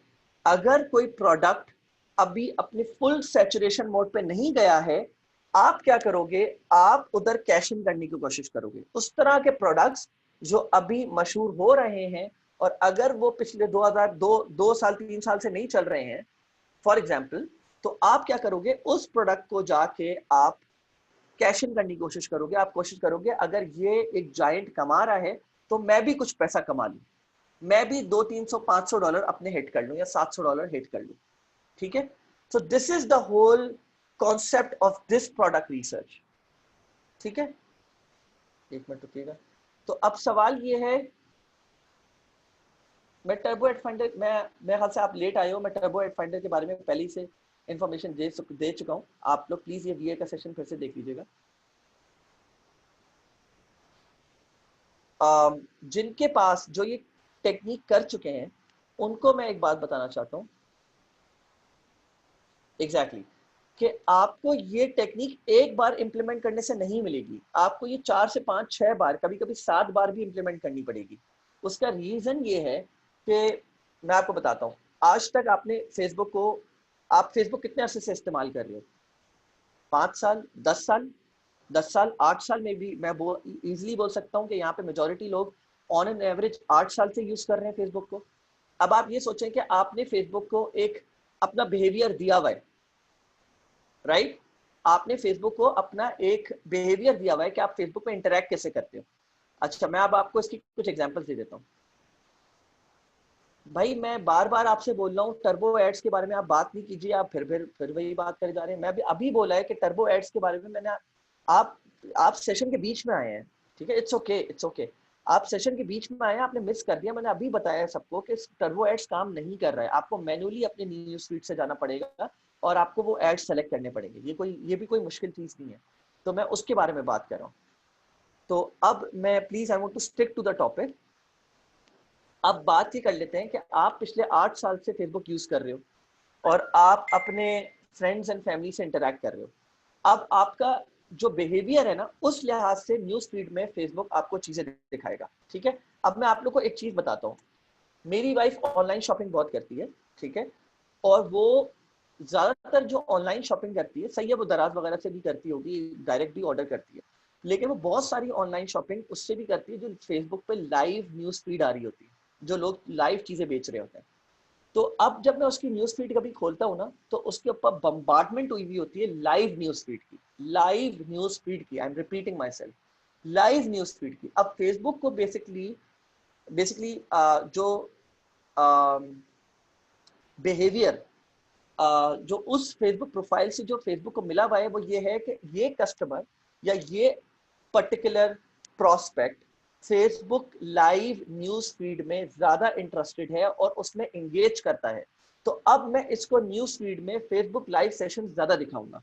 अगर कोई प्रोडक्ट अभी अपने फुल सैचुरेशन मोड पे नहीं गया है, आप क्या करोगे, आप उधर कैश इन करने की कोशिश करोगे। उस तरह के प्रोडक्ट्स जो अभी मशहूर हो रहे हैं और अगर वो पिछले 2 साल 3 साल से नहीं चल रहे हैं फॉर एग्जाम्पल, तो आप क्या करोगे, उस प्रोडक्ट को जाके आप कैश इन करने की कोशिश करोगे। आप कोशिश करोगे अगर ये एक जायंट कमा रहा है तो मैं भी कुछ पैसा कमा लूं, मैं भी 200-300-500 डॉलर अपने हिट कर लूं या $700 हिट कर लूं। ठीक है, so this is the whole concept of this product research. ठीक है, एक मिनट रुकिएगा। तो अब सवाल ये है, मैं टर्बो एड फाइंडर, मैं ख्याल से आप लेट आए हो, मैं टर्बो एड फाइंडर के बारे में पहले ही से इंफॉर्मेशन दे चुका हूं। आप लोग प्लीज ये वीए का सेशन फिर से देख लीजिएगा। जिनके पास जो ये टेक्निक कर चुके हैं उनको मैं एक बात बताना चाहता हूँ एग्जैक्टली कि आपको ये टेक्निक एक बार इंप्लीमेंट करने से नहीं मिलेगी, आपको ये 4 से 5 6 बार, कभी कभी 7 बार भी इंप्लीमेंट करनी पड़ेगी। उसका रीजन ये है कि मैं आपको बताता हूँ, आज तक आपने फेसबुक को, आप फेसबुक कितने अरसे से इस्तेमाल कर रहे हो? 5 साल, 10 साल, 10 साल, 8 साल में भी मैं इजीली बोल सकता हूँ कि यहाँ पे मेजोरिटी लोग ऑन एन एवरेज 8 साल से यूज कर रहे हैं फेसबुक को। अब आप ये सोचें कि आपने फेसबुक को एक अपना बिहेवियर दिया हुआ है, राइट? आपने फेसबुक को अपना एक बिहेवियर दिया हुआ है कि आप फेसबुक पे इंटरेक्ट कैसे करते हो। अच्छा, मैं अब आपको इसकी कुछ एग्जांपल्स दे देता हूँ। भाई मैं बार बार आपसे बोल रहा हूँ टर्बो एड्स के बारे में आप बात नहीं कीजिए, आप फिर वही बात करे जा रहे हैं। मैं भी अभी बोला है कि टर्बो एड्स के बारे में मैंने, आप सेशन के बीच में आए हैं, ठीक है, इट्स ओके, इट्स ओके। आप सेशन के बीच में आए हैं, आपने मिस कर दिया। मैंने अभी बताया सबको कि टर्बो एड्स काम नहीं कर रहा है, आपको मैन्युअली अपने न्यूज़ फीड से जाना पड़ेगा और आपको वो एड्स सेलेक्ट करने पड़ेंगे। ये भी कोई मुश्किल चीज नहीं है। तो मैं उसके बारे में बात कर रहा हूँ। तो अब मैं please I want to stick to the topic. अब बात ही कर लेते हैं कि आप पिछले 8 साल से फेसबुक यूज कर रहे हो और आप अपने फ्रेंड्स एंड फैमिली से इंटरेक्ट कर रहे हो। अब आपका जो बिहेवियर है ना, उस लिहाज से न्यूज फीड में फेसबुक आपको चीजें दिखाएगा। ठीक है, अब मैं आप लोग को एक चीज बताता हूँ। मेरी वाइफ ऑनलाइन शॉपिंग बहुत करती है, ठीक है, और वो ज्यादातर जो ऑनलाइन शॉपिंग करती है, सही है, वो दराज वगैरह से भी करती होगी, डायरेक्ट भी ऑर्डर करती है, लेकिन वो बहुत सारी ऑनलाइन शॉपिंग उससे भी करती है जो फेसबुक पे लाइव न्यूज फीड आ रही होती है, जो लोग लाइव चीजें बेच रहे होते हैं। तो अब जब मैं उसकी न्यूज फीड कभी खोलता हूँ ना, तो उसके ऊपर बम्बार्डमेंट हुई हुई होती है लाइव न्यूज फीड की, लाइव न्यूज फीड की, I am repeating my self, live news feed की। अब फेसबुक को बेसिकली बेसिकली जो बिहेवियर जो उस फेसबुक प्रोफाइल से जो फेसबुक को मिला हुआ है, वो ये है कि ये कस्टमर या ये particular prospect Facebook live news feed में ज्यादा इंटरेस्टेड है और उसमें एंगेज करता है। तो अब मैं इसको न्यूज फीड में फेसबुक लाइव सेशन ज्यादा दिखाऊंगा।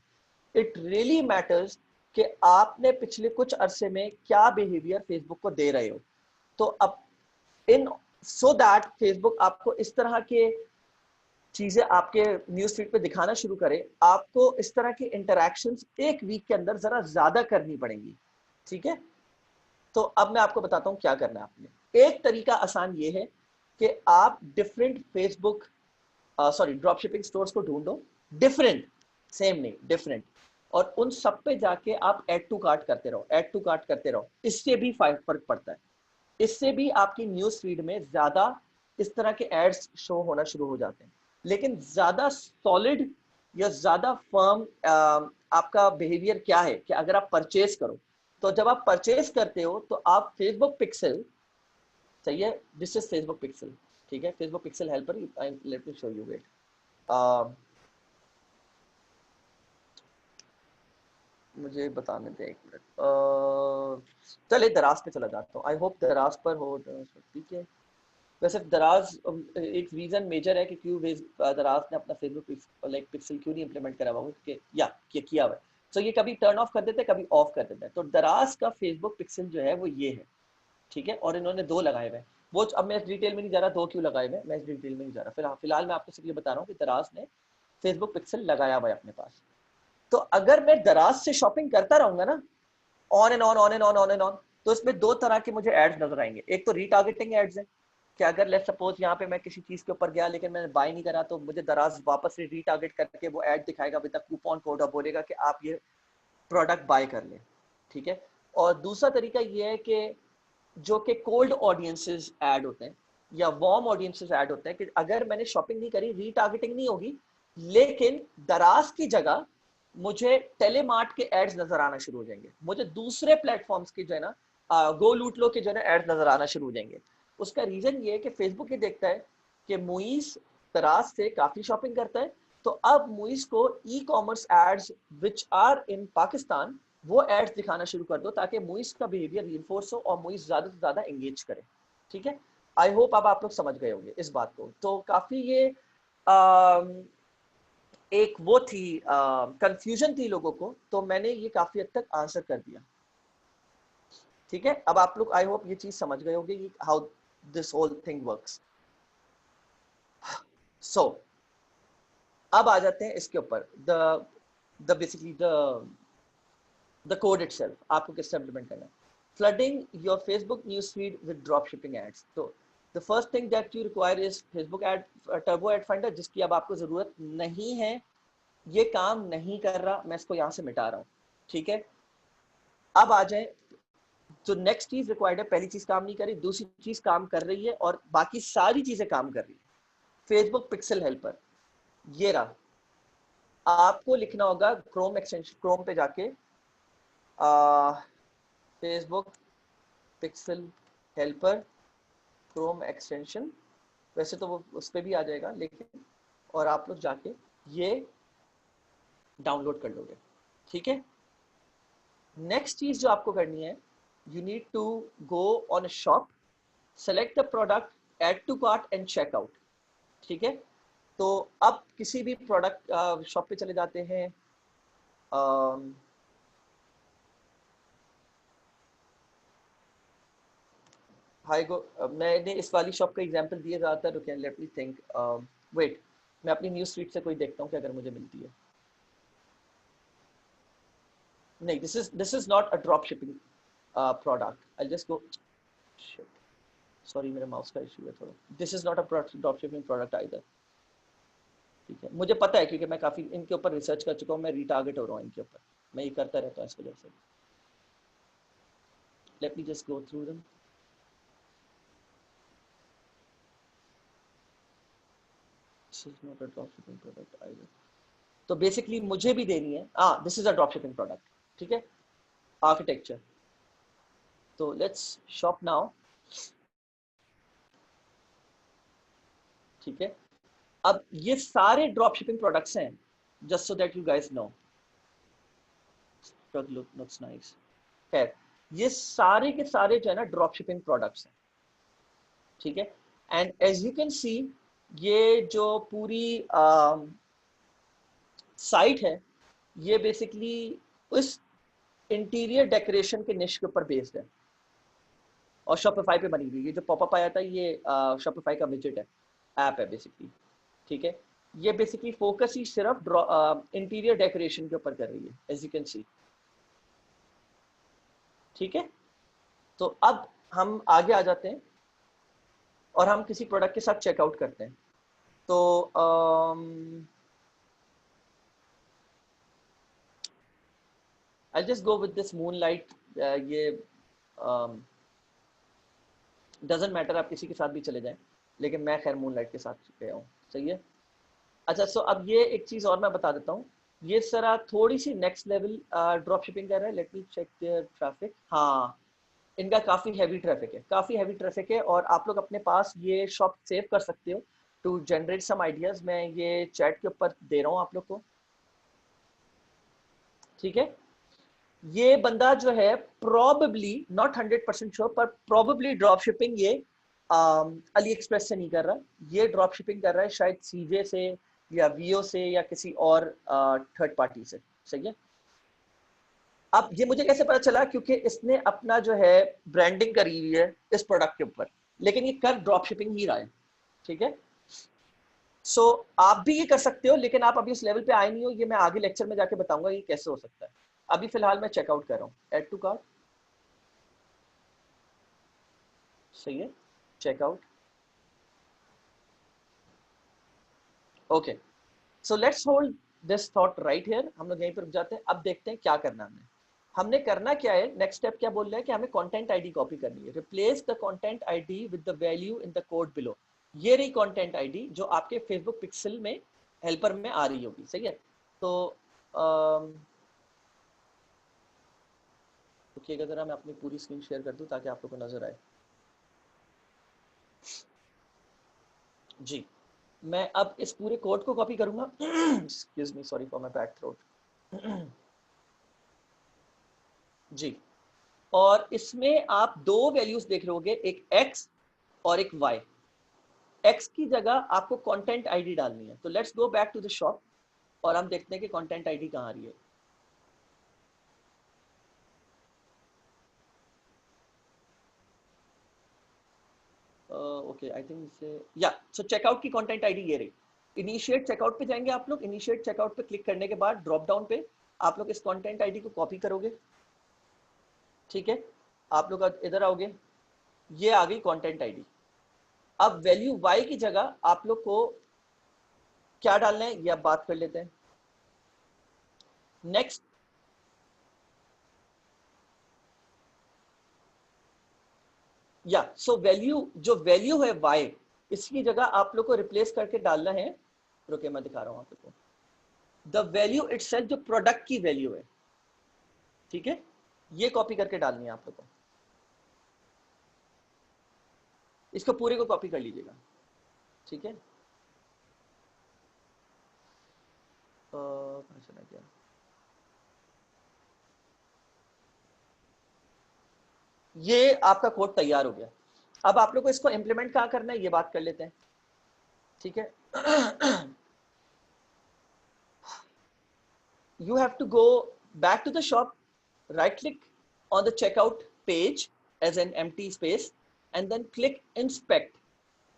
इट रियली मैटर्स कि आपने पिछले कुछ अरसे में क्या बिहेवियर फेसबुक को दे रहे हो। तो अब इन सो दैट फेसबुक आपको इस तरह के चीजें आपके न्यूज फीड पे दिखाना शुरू करे, आपको इस तरह की इंटरैक्शंस एक वीक के अंदर जरा ज्यादा करनी पड़ेंगी। ठीक है, तो अब मैं आपको बताता हूं क्या करना है आपने। एक तरीका आसान ये है कि आप different Facebook sorry drop shipping stores को ढूंढो, डिफरेंट, सेम नहीं, डिफरेंट, और उन सब पे जाके आप ऐड टू कार्ट करते रहो, ऐड टू कार्ट करते रहो। इससे भी फर्क पड़ता है, इससे भी आपकी न्यूज फीड में ज्यादा इस तरह के एड्स शो होना शुरू हो जाते हैं। लेकिन ज्यादा सॉलिड या ज्यादा फर्म आपका बिहेवियर क्या है कि अगर आप परचेज करो, तो जब आप परचेज करते हो तो आप फेसबुक पिक्सल, सही है, दिस इज फेसबुक पिक्सल, ठीक है, Facebook pixel helper, let me show you, wait, मुझे बताने दे एक मिनट। चलिए दराज पे चला जाता हूँ, आई होप दराज पर हो, ठीक है। वैसे दराज एक रीजन मेजर है कि क्यों दराज ने अपना फेसबुक लाइक पिक्सल क्यों नहीं इंप्लीमेंट करा हुआ, कि या किया हुआ है। तो ये कभी टर्न ऑफ कर देते हैं, कभी ऑफ कर देते हैं। तो दराज का फेसबुक पिक्सल जो है वो ये है, ठीक है, और इन्होंने 2 लगाए हुए हैं। वो अब मैं इस डिटेल में नहीं जा रहा 2 क्यों लगाए हुए, मैं इस डिटेल में नहीं जा रहा। फिलहाल मैं आपको सिर्फ ये बता रहा हूँ कि दराज ने फेसबुक पिक्सल लगाया हुआ है अपने पास। तो अगर मैं दराज से शॉपिंग करता रहूंगा ना, on and on, on and on, on and on, तो इसमें दो तरह के मुझे एड्स नजर आएंगे। एक तो रीटारगेटिंग एड्स हैं कि अगर लेट्स सपोज यहाँ पे मैं किसी चीज के ऊपर गया लेकिन मैंने बाय नहीं करा, तो मुझे दराज वापस से रीटारगेट करके वो ऐड दिखाएगा विद कूपन कोड और बोलेगा कि आप ये प्रोडक्ट बाय कर लें, ठीक है। और दूसरा तरीका ये है कि जो कि कोल्ड ऑडियंसेस ऐड होते हैं या वार्म ऑडियंसेस ऐड होते हैं कि अगर मैंने शॉपिंग नहीं करी, रीटारगेटिंग नहीं होगी, लेकिन दराज की जगह मुझे टेलीमार्ट के एड्स नजर आना शुरू हो जाएंगे, मुझे दूसरे प्लेटफॉर्म्स के जो है ना गो लूट लो के जो है ना एड्स नजर आना शुरू हो जाएंगे। उसका रीजन ये है कि फेसबुक ये देखता है कि मुइज दराज से काफी शॉपिंग करता है, तो अब मुइज को e commerce ads which are in Pakistan वो एड्स दिखाना शुरू कर दो ताकि मुइज का बिहेवियर रीइंफोर्स हो और मुइज ज्यादा से ज्यादा एंगेज करे, ठीक है। आई होप अब आप लोग समझ गए होंगे इस बात को। तो काफी ये एक वो थी कंफ्यूजन थी लोगों को, तो मैंने ये काफी हद तक आंसर कर दिया, ठीक है। अब आप लोग आई होप ये चीज समझ गए होंगे कि how this whole thing works. So अब आ जाते हैं इसके ऊपर, the basically the code itself, आपको किससे इम्प्लीमेंट करना है। Flooding your Facebook news feed with drop shipping ads. तो the first thing that you require is Facebook ad turbo ad finder, जिसकी अब आपको जरूरत नहीं है, ये काम नहीं कर रहा, मैं इसको यहाँ से मिटा रहा हूँ, ठीक है। अब आ जाए जो नेक्स्ट चीज रिक्वायर्ड है, पहली चीज काम नहीं करी, दूसरी चीज काम कर रही है और बाकी सारी चीजें काम कर रही है। फेसबुक पिक्सल हेल्पर, ये रहा, आपको लिखना होगा क्रोम एक्सटेंशन, क्रोम पे जाके Facebook pixel helper Chrome extension, वैसे तो वो उस पर भी आ जाएगा लेकिन, और आप लोग जाके ये डाउनलोड कर लोगे, ठीक है। नेक्स्ट चीज जो आपको करनी है, you need to go on a shop, select the product, add to cart and check out, ठीक है। तो अब किसी भी प्रोडक्ट शॉप पे चले जाते हैं, हाई गो, मैंने इस वाली शॉप का एग्जांपल दिया ज़्यादातर, रुकिए लेट मी थिंक, वेट, मैं अपनी न्यूज़ फीड से कोई देखता हूँ कि अगर मुझे मिलती है। नहीं, this is not a drop shipping product, I just go, sorry मेरे माउस का इशू है थोड़ा, this is not a drop shipping product either, ठीक है। मुझे पता है क्योंकि मैं काफ़ी इनके ऊपर रिसर्च कर चुका हूँ, मैं रीटारगेट हो रहा हूँ इनके ऊपर, मैं ये करता रहता हूँ इस वजह से। Let me just go through them. This is not a drop shipping product either, तो बेसिकली मुझे भी देनी है, this is a drop shipping product, ठीक है। आर्किटेक्चर, तो लेट्स शॉप नाउ, ठीक है। अब ये सारे ड्रॉप शिपिंग प्रोडक्ट्स हैं, just so that you guys know, looks nice. खैर, ये सारे के सारे जो है ना ड्रॉप शिपिंग प्रोडक्ट्स हैं, ठीक है। And as you can see, ये जो पूरी साइट है, ये बेसिकली उस इंटीरियर डेकोरेशन के निश के ऊपर बेस्ड है और शॉपिफाई पे बनी हुई। ये जो पॉपअप आया था, ये शॉपिफाई का विजेट है, ऐप है बेसिकली, ठीक है। ये बेसिकली फोकस ही सिर्फ इंटीरियर डेकोरेशन के ऊपर कर रही है, एज यू कैन सी, ठीक है। तो अब हम आगे आ जाते हैं और हम किसी प्रोडक्ट के साथ चेकआउट करते हैं। तो I just go with this moonlight, ये डजेंट मैटर, आप किसी के साथ भी चले जाएं, लेकिन मैं खैर मूनलाइट के साथ गया हूँ, सही है। अच्छा, सो अब ये एक चीज़ और मैं बता देता हूँ, ये सरा थोड़ी सी नेक्स्ट लेवल ड्रॉप शिपिंग कर रहा है। Let me check their traffic, हाँ इनका काफ़ी हैवी ट्रैफिक है, काफ़ी हैवी ट्रैफिक है, और आप लोग अपने पास ये शॉप सेव कर सकते हो टू जनरेट सम आइडियाज़। मैं ये चैट के ऊपर दे रहा हूँ आप लोग को, ठीक है। ये बंदा जो है प्रॉबेबली, नॉट 100% श्योर, पर प्रॉबेबली ड्रॉप शिपिंग ये अली एक्सप्रेस से नहीं कर रहा, ये ड्रॉप शिपिंग कर रहा है शायद सीजे से या वीओ से या किसी और थर्ड पार्टी से, सही है। अब ये मुझे कैसे पता चला, क्योंकि इसने अपना जो है ब्रांडिंग करी हुई है इस प्रोडक्ट के ऊपर, लेकिन ये कर ड्रॉप शिपिंग ही रहा है, ठीक है। सो आप भी ये कर सकते हो, लेकिन आप अभी उस लेवल पे आए नहीं हो, ये मैं आगे लेक्चर में जाके बताऊंगा ये कैसे हो सकता है। अभी फिलहाल मैं चेकआउट कर रहा हूँ, ऐड टू कार्ट, सही है, checkout. Okay, so let's hold this thought right here, हम लोग यहीं पर रुक जाते हैं। अब देखते हैं क्या करना है हमने करना क्या है। नेक्स्ट स्टेप क्या बोल रहा है कि हमें कंटेंट आईडी कॉपी करनी है। Replace the content ID with the value in the code below. ये रही कंटेंट आईडी जो आपके फेसबुक पिक्सल में हेल्पर में आ रही होगी, सही है। तो रुकिएगा जरा, मैं अपनी पूरी स्क्रीन शेयर कर दूं ताकि आप लोग को नजर आए। जी, मैं अब इस पूरे कोड को कॉपी करूंगा। Excuse me, sorry for my bad throat. जी, और इसमें आप दो वैल्यूज देख रहे होगे, एक x और एक y। x की जगह आपको कंटेंट आईडी डालनी है। तो let's go back to the shop और हम देखते हैं कि कंटेंट आईडी कहाँ आ रही है। ओके, आई थिंक इसे या सो चेकआउट की कंटेंट आईडी ये रही। इनिशिएट चेकआउट पे जाएंगे आप लोग। इनिशिएट चेकआउट पे क्लिक करने के बाद ड्रॉप डाउन पे आप लोग इस कंटेंट आईडी को कॉपी करोगे, ठीक है। आप लोग इधर आओगे, ये आ गई कंटेंट आईडी। अब वैल्यू y की जगह आप लोग को क्या डालना है ये अब बात कर लेते हैं। नेक्स्ट, या सो वैल्यू, जो वैल्यू है y, इसकी जगह आप लोग को रिप्लेस करके डालना है। रुके, मैं दिखा रहा हूं आप लोग को। द वैल्यू इटसेल्फ, जो प्रोडक्ट की वैल्यू है, ठीक है, ये कॉपी करके डालनी है आप लोग को। इसको पूरे को कॉपी कर लीजिएगा, ठीक है। चला गया। ये आपका कोड तैयार हो गया। अब आप लोग को इसको इंप्लीमेंट कहाँ करना है ये बात कर लेते हैं, ठीक है। You have to go back to the shop, right click on the checkout page as an empty space, and then click inspect,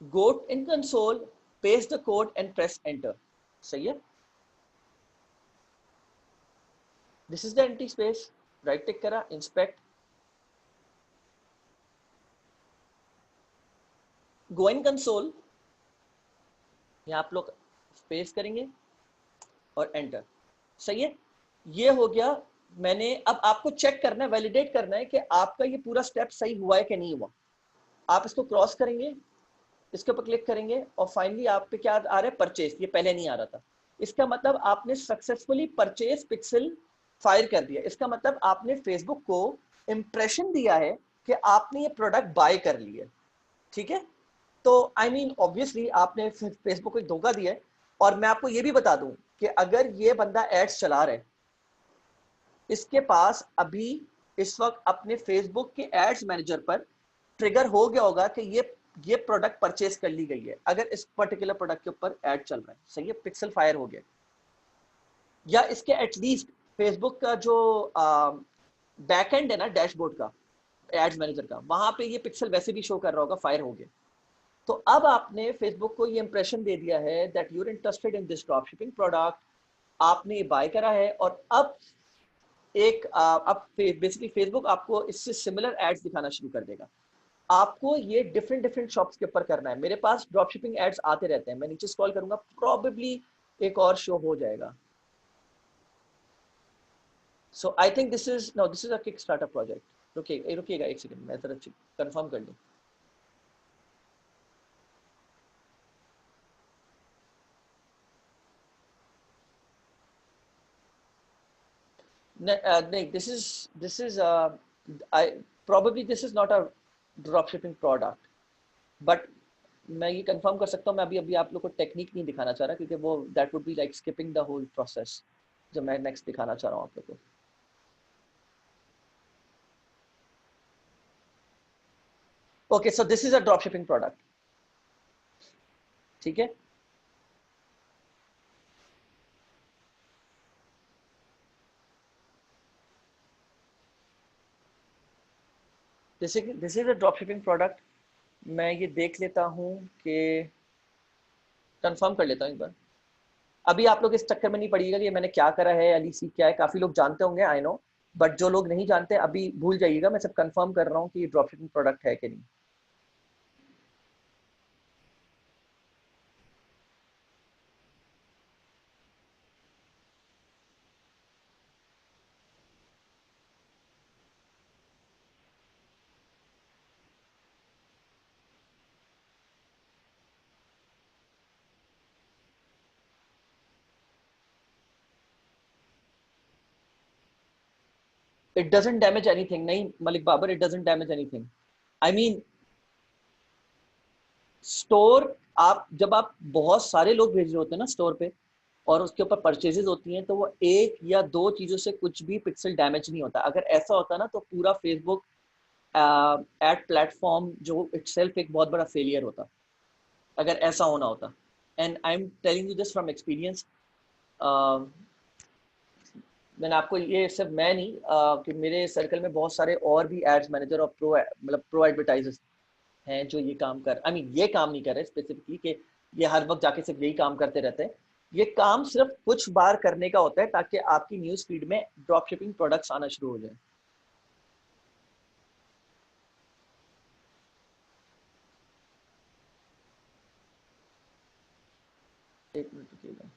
go in console, paste the code and press enter। सही है, this is the empty space, right click करा, inspect, go in console, यहाँ आप लोग paste करेंगे और enter. सही है, ये हो गया। मैंने अब आपको चेक करना है, वैलिडेट करना है कि आपका ये पूरा स्टेप सही हुआ है कि नहीं हुआ। आप इसको क्रॉस करेंगे, इसके ऊपर क्लिक करेंगे और फाइनली आप पे क्या आ रहा है, परचेस। ये पहले नहीं आ रहा था। इसका मतलब आपने सक्सेसफुली परचेस पिक्सल फायर कर दिया। इसका मतलब आपने फेसबुक को इंप्रेशन दिया है कि आपने ये प्रोडक्ट बाय कर लिया, ठीक है। तो आई मीन ऑब्वियसली आपने फेसबुक को एक धोखा दिया है। और मैं आपको ये भी बता दूं कि अगर ये बंदा एड्स चला रहा है, इसके पास अभी इस वक्त अपने फेसबुक के एड्स मैनेजर पर ट्रिगर हो गया होगा कि ये प्रोडक्ट परचेस कर ली गई है, अगर इस पर्टिकुलर प्रोडक्ट के ऊपर एड चल रहा है, सही है, पिक्सल फायर हो गया। या इसके एटलीस्ट फेसबुक का जो बैकएंड है ना डैशबोर्ड का, एड्स मैनेजर का, वहां पे ये पिक्सल वैसे भी शो कर रहा होगा, फायर हो गया। तो अब आपने फेसबुक को ये इंप्रेशन दे दिया है that you are interested in this drop shipping product, आपने ये बाय करा है। और अब अब बेसिकली फेसबुक आपको इससे सिमिलर एड्स दिखाना शुरू कर देगा। आपको ये डिफरेंट डिफरेंट शॉप्स के ऊपर करना है। मेरे पास ड्रॉप शिपिंग एड्स आते रहते हैं, मैं नीचे स्क्रॉल करूंगा, प्रोबेबली एक और शो हो जाएगा। So I think this is no, this is a kick starter project. रुकिएगा एक सेकंड, मैं जरा कंफर्म कर लूं। नहीं, this is I probably this is not a drop shipping product, but मैं ये कंफर्म कर सकता हूँ। मैं अभी अभी आप लोग को टेक्निक नहीं दिखाना चाह रहा क्योंकि वो that would be like skipping the whole process जो मैं नेक्स्ट दिखाना चाह रहा हूँ आप लोग को। Okay, so this is a drop shipping product, ठीक है। This is a drop shipping product. मैं ये देख लेता हूँ कि कंफर्म कर लेता हूँ एक बार। अभी आप लोग इस चक्कर में नहीं पड़िएगा कि मैंने क्या करा है, एलईसी क्या है। काफी लोग जानते होंगे, आई नो, बट जो लोग नहीं जानते अभी भूल जाइएगा। मैं सब कंफर्म कर रहा हूँ कि ये ड्रॉप शिपिंग प्रोडक्ट है कि नहीं। It doesn't damage anything. नहीं Malik Babar, it doesn't damage anything. I mean store, आप जब आप बहुत सारे लोग भेज रहे होते हैं ना स्टोर पे और उसके ऊपर परचेजेस होती हैं, तो वो एक या दो चीजों से कुछ भी पिक्सल डैमेज नहीं होता। अगर ऐसा होता ना तो पूरा फेसबुक एड प्लेटफॉर्म जो इटसेल्फ एक बहुत बड़ा फेलियर होता, अगर ऐसा होना होता। And I am telling you this from experience. मैंने आपको ये सिर्फ मैं नहीं कि मेरे सर्कल में बहुत सारे और भी एड्स मैनेजर और प्रो एडवर्टाइजर्स हैं जो ये काम कर, आई मीन ये काम नहीं कर रहे स्पेसिफिकली कि ये हर वक्त जाके सिर्फ यही काम करते रहते हैं। ये काम सिर्फ कुछ बार करने का होता है ताकि आपकी न्यूज फीड में ड्रॉप शिपिंग प्रोडक्ट्स आना शुरू हो जाए। एक मिनट रुकिएगा,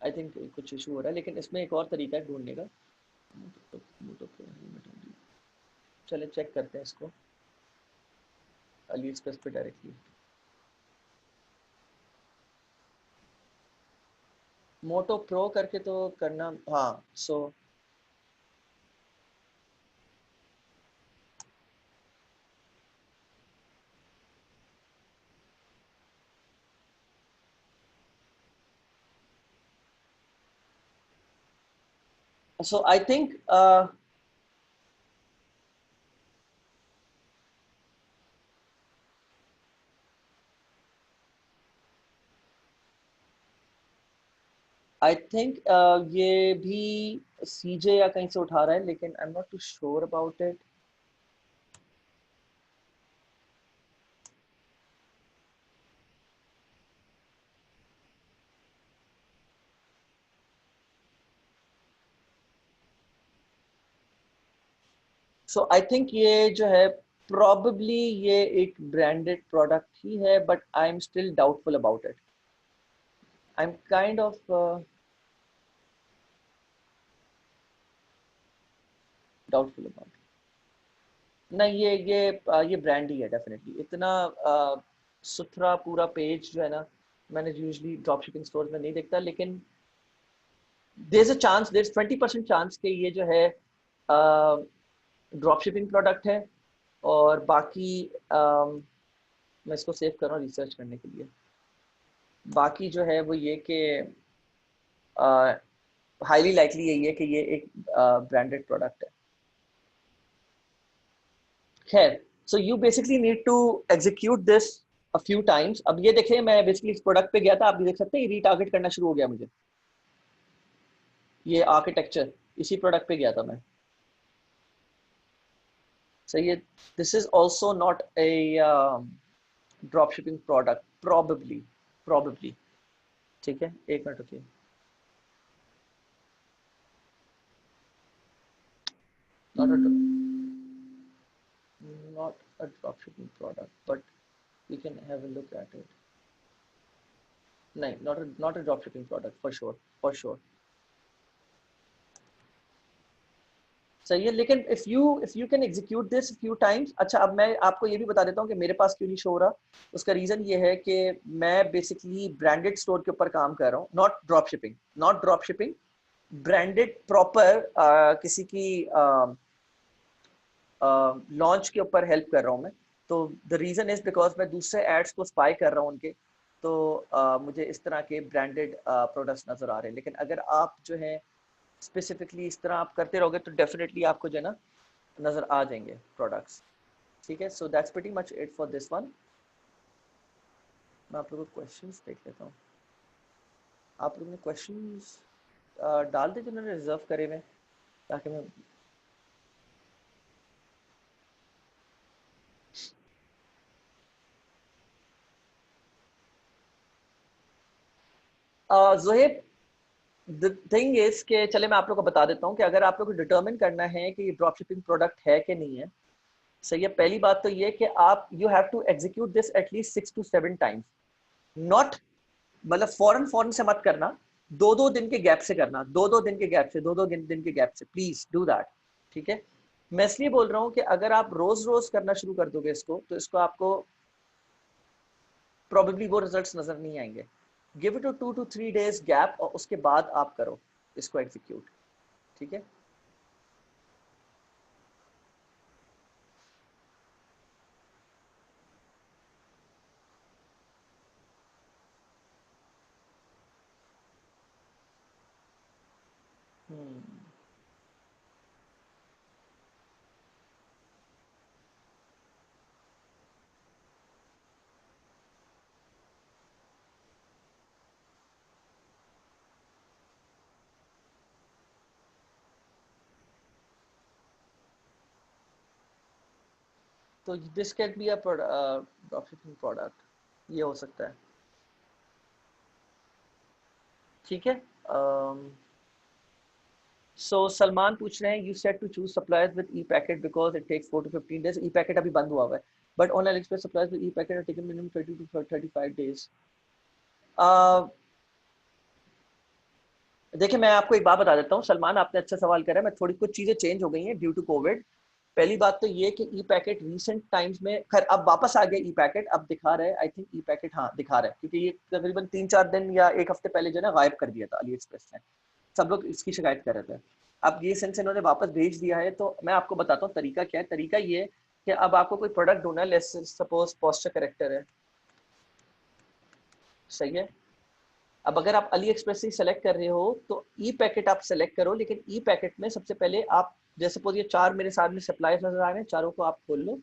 आई थिंक कुछ इशू हो रहा है, लेकिन इसमें एक और तरीका है ढूंढने का। चले चेक करते हैं इसको अली एक्सप्रेस पे डायरेक्टली। मोटो प्रो करके तो करना, हाँ। सो सो आई थिंक आई थिंक ये भी सीजे या कहीं से उठा रहा है, लेकिन I am not too sure about it. So I think ये जो है प्रॉबली ये एक ब्रांडेड प्रोडक्ट ही है, but I am still doubtful about it. I am kind of doubtful about. नहीं, ये ब्रांड ही है डेफिनेटली। इतना सुथरा पूरा पेज जो है ना, मैंने यूजुअली ड्रॉप शिपिंग स्टोर में नहीं देखता, लेकिन there is a chance, there is 20% chance कि ये जो है ड्रॉप शिपिंग प्रोडक्ट है। और बाकी मैं इसको सेव कर रहा हूँ रिसर्च करने के लिए। बाकी जो है वो ये कि हाईली लाइकली यही है कि ये एक ब्रांडेड प्रोडक्ट है। खैर, so you basically need to execute this a few times. अब ये देखिए, मैं बेसिकली इस प्रोडक्ट पे गया था, आप भी देख सकते हैं रीटारगेट करना शुरू हो गया मुझे। ये आर्किटेक्चर, इसी प्रोडक्ट पे गया था मैं। सही है। This is also not a drop shipping product, probably probably. ठीक है, एक मिनट रुकिए। Not a not a dropshipping product, but we can have a look at it. नहीं, not a dropshipping product for sure, for sure. सही है, लेकिन if you can execute this few times। अच्छा, अब मैं आपको ये भी बता देता हूँ कि मेरे पास क्यों नहीं शो हो रहा। उसका रीजन ये है कि मैं बेसिकली ब्रांडेड स्टोर के ऊपर काम कर रहा हूँ, not drop shipping, branded proper किसी की लॉन्च के ऊपर हेल्प कर रहा हूँ मैं। तो द रीज़न इज़ बिकॉज मैं दूसरे एड्स को स्पाई कर रहा हूँ उनके। तो मुझे इस तरह के ब्रांडेड प्रोडक्ट्स नज़र आ रहे हैं। लेकिन अगर आप जो है स्पेसिफिकली इस तरह आप करते रहोगे तो डेफिनेटली आपको जो है ना नज़र आ जाएंगे प्रोडक्ट्स। ठीक है, so that's pretty much it for this one. मैं आप लोगों को क्वेश्चंस देख लेता हूँ। आप लोगों ने क्वेश्चंस डाल दे जिन्होंने रिजर्व करे हुए, ताकि मैं जोहेब, द थिंग इज के चले मैं आप लोग को बता देता हूँ कि अगर आप लोग को डिटर्मिन करना है कि ये ड्रॉप शिपिंग प्रोडक्ट है कि नहीं है। सही है, पहली बात तो ये कि आप you have to execute this at least 6 to 7 times. Not मतलब फौरन फौरन से मत करना, 2-2 दिन के गैप से करना, 2-2 दिन के गैप से, 2-2 दिन के गैप से, प्लीज डू दैट। ठीक है, मैं इसलिए बोल रहा हूँ कि अगर आप रोज रोज करना शुरू कर दोगे इसको, तो इसको आपको प्रोबेबली वो रिजल्ट्स नजर नहीं आएंगे। Give it 2 to 3 days gap और उसके बाद आप करो इसको एग्जीक्यूट। ठीक है, तो this can be a dropshipping product, ये हो सकता है। ठीक है। सो सलमान पूछ रहे हैं, you said to choose suppliers with e packet because it takes 4 to 15 days. E packet अभी बंद हुआ हुआ है, but on AliExpress suppliers with e packet are taken minimum 30 to 35 days. देखिए मैं आपको एक बात बता देता हूँ सलमान, आपने अच्छा सवाल करा है। मैं थोड़ी कुछ चीजें चेंज हो गई हैं ड्यू टू कोविड। पहली बात तो ये कि ई पैकेट रिसेंट टाइम्स में खैर अब वापस आ गया। ई पैकेट अब दिखा रहा है, आई थिंक ई पैकेट हाँ दिखा रहा है, क्योंकि ये तकरीबन 3-4 दिन या एक हफ्ते पहले जो है ना गायब कर दिया था AliExpress ने। सब लोग इसकी शिकायत कर रहे थे। अब ये सेंस इन्होंने वापस भेज दिया है। तो मैं आपको बताता हूँ तरीका क्या है। तरीका ये है कि अब आपको कोई प्रोडक्ट ढूंढना है, लेट्स सपोज पोस्चर करेक्टर है, सही है। अब अगर आप AliExpress से सेलेक्ट कर रहे हो तो ई पैकेट आप सेलेक्ट करो, लेकिन ई पैकेट में सबसे पहले आप जैसे सपोज ये 4 मेरे सामने सप्लायर्स नजर आ रहे हैं, चारों को आप खोल लो,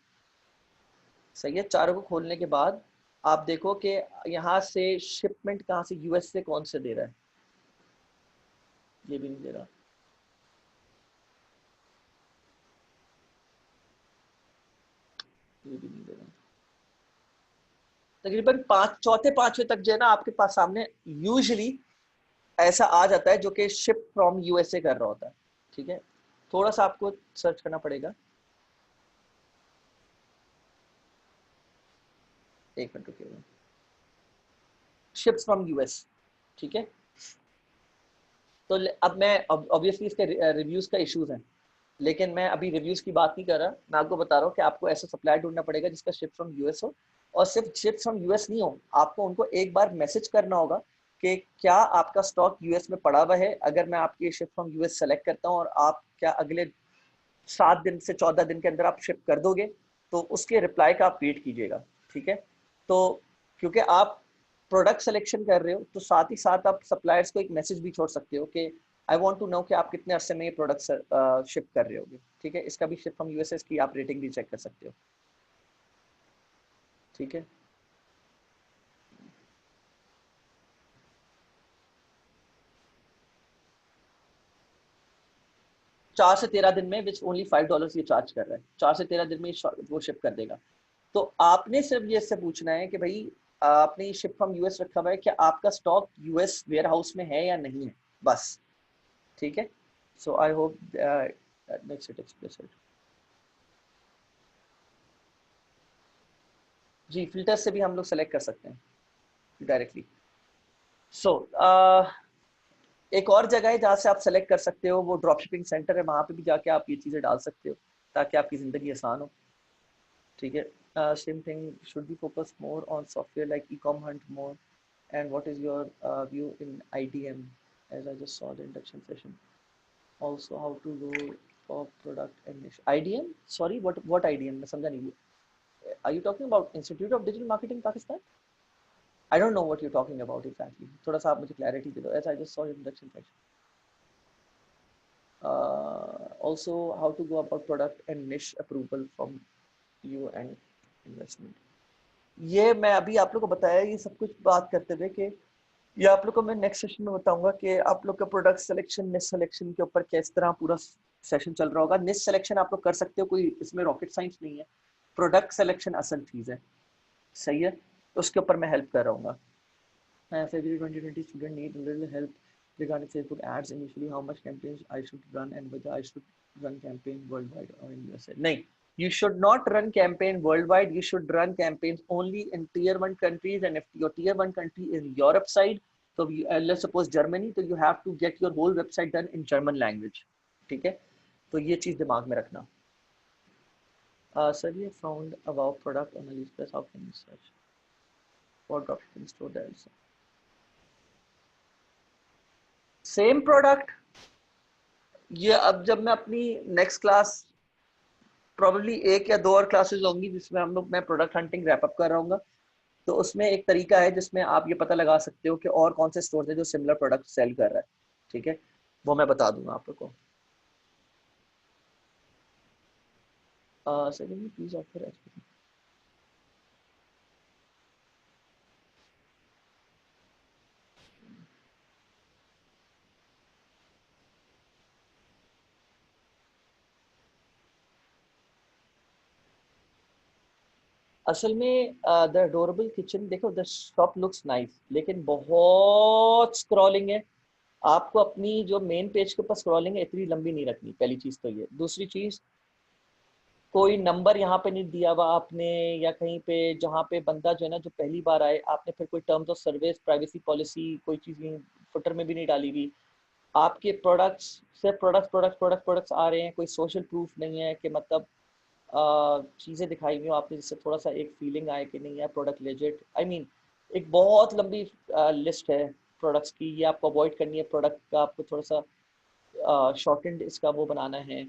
सही है। चारों को खोलने के बाद आप देखो कि यहाँ से शिपमेंट कहाँ से, यूएस से कौन से दे रहा है, ये भी नहीं दे रहा, ये भी नहीं दे रहा। तकरीबन चौथे पांचवे तक जो है ना आपके पास सामने यूजुअली ऐसा आ जाता है जो कि शिप फ्रॉम यूएसए कर रहा होता है। ठीक है, थोड़ा सा आपको सर्च करना पड़ेगा। एक मिनट रुकिएगा, शिप्स फ्रॉम यूएस। ठीक है, तो अब मैं ऑब्वियसली इसके रिव्यूज का इश्यूज हैं, लेकिन मैं अभी रिव्यूज की बात नहीं कर रहा। मैं आपको बता रहा हूँ कि आपको ऐसा सप्लायर ढूंढना पड़ेगा जिसका शिप फ्रॉम यूएस हो। और सिर्फ शिप फ्रॉम यूएस नहीं हो, आपको उनको एक बार मैसेज करना होगा कि क्या आपका स्टॉक यूएस में पड़ा हुआ है। अगर मैं आपकी शिप फ्रॉम यूएस सेलेक्ट करता हूँ और आप क्या अगले 7 दिन से 14 दिन के अंदर आप शिप कर दोगे, तो उसके रिप्लाई का आप वेट कीजिएगा। ठीक है, तो क्योंकि आप प्रोडक्ट सिलेक्शन कर रहे हो तो साथ ही साथ आप सप्लायर्स को एक मैसेज भी छोड़ सकते हो कि आई वांट टू नो कि आप कितने अरसे में ये प्रोडक्ट शिप कर रहे होगे। ठीक है, इसका भी शिप फ्रॉम यूएसए की आप रेटिंग भी चेक कर सकते हो। ठीक है, 4 से 13 दिन में, विच ओनली $5 ये चार्ज कर रहा है, 4 से 13 दिन में वो शिप कर देगा। तो आपने सिर्फ ये इससे पूछना है कि भाई आपने ये शिप फ्रॉम यूएस रखा हुआ है, क्या आपका स्टॉक यूएस वेयर हाउस में है या नहीं है, बस। ठीक है, so I hope that makes it explicit. जी, फिल्टर से भी हम लोग सेलेक्ट कर सकते हैं डायरेक्टली। सो एक और जगह है जहाँ से आप सेलेक्ट कर सकते हो, वो ड्रॉप शिपिंग सेंटर है, वहाँ पे भी जाके आप ये चीज़ें डाल सकते हो ताकि आपकी ज़िंदगी आसान हो। ठीक है, same thing, should be focus more on software like e-com Hunt more, and what is your view in IDM, as I just saw the induction session. Also how to go for product and niche IDM, sorry what IDM मैं समझा नहीं। Are you talking about Institute of Digital Marketing Pakistan? I don't know what you're talking about exactly, थोड़ा सा आप मुझे clarity दे दो, as I just saw your induction section. Also how to go about product and niche approval from you and investment, ये मैं अभी आप लोग को बताया ये सब कुछ बात करते हुए कि ये आप लोग को मैं नेक्स्ट सेशन में बताऊंगा कि आप लोग का प्रोडक्ट सिलेक्शन निश सिलेक्शन के ऊपर किस तरह पूरा सेशन चल रहा होगा। निश सिलेक्शन आप लोग कर सकते हो, कोई इसमें रॉकेट साइंस नहीं है। प्रोडक्ट सिलेक्शन असल चीज़ है, सही है, उसके ऊपर मैं हेल्प कर रहा हूँ। February 2020 student need little help regarding Facebook ads initially, how much campaigns I should run and whether I should run campaign worldwide or in USA. नहीं, you should not run campaign worldwide. You should run campaigns only in tier 1 countries, and if your tier 1 country is Europe side, so let's suppose Germany, so you have to get your whole website done in German language. ठीक है, तो ये चीज़ दिमाग में रखना। Sir, we have found about product on AliExpress. How can you search for dropshipping store there also? Same product, ये अब जब मैं अपनी नेक्स्ट क्लास प्रॉब्लली 1 या 2 और क्लासेस होंगी जिसमें हम लोग मैं प्रोडक्ट हंटिंग रैप अप कर रहा हूँ, तो उसमें एक तरीका है जिसमें आप ये पता लगा सकते हो कि और कौन से स्टोर है जो सिमिलर प्रोडक्ट सेल कर रहा है। ठीक है, वो मैं बता दूंगा आप लोग को। Second please offer. असल में द अडोरेबल किचन, देखो द शॉप लुक्स नाइस, लेकिन बहुत स्क्रॉलिंग है। आपको अपनी जो मेन पेज के ऊपर स्क्रॉलिंग है इतनी लंबी नहीं रखनी, पहली चीज तो ये। दूसरी चीज, कोई नंबर यहाँ पे नहीं दिया हुआ आपने, या कहीं पे जहाँ पे बंदा जो है ना जो पहली बार आए, आपने फिर कोई terms of service, privacy policy, कोई चीज़ फुटर में भी नहीं डाली हुई। आपके प्रोडक्ट्स सिर्फ प्रोडक्ट्स प्रोडक्ट्स प्रोडक्ट्स प्रोडक्ट्स आ रहे हैं, कोई सोशल प्रूफ नहीं है कि मतलब चीज़ें दिखाई हुई हो आपने जिससे थोड़ा सा एक फीलिंग आए कि नहीं यार प्रोडक्ट लेजिट। आई मीन एक बहुत लंबी लिस्ट है प्रोडक्ट्स की, ये आपको अवॉइड करनी है। प्रोडक्ट का आपको थोड़ा सा शॉर्टेंड इसका वो बनाना है।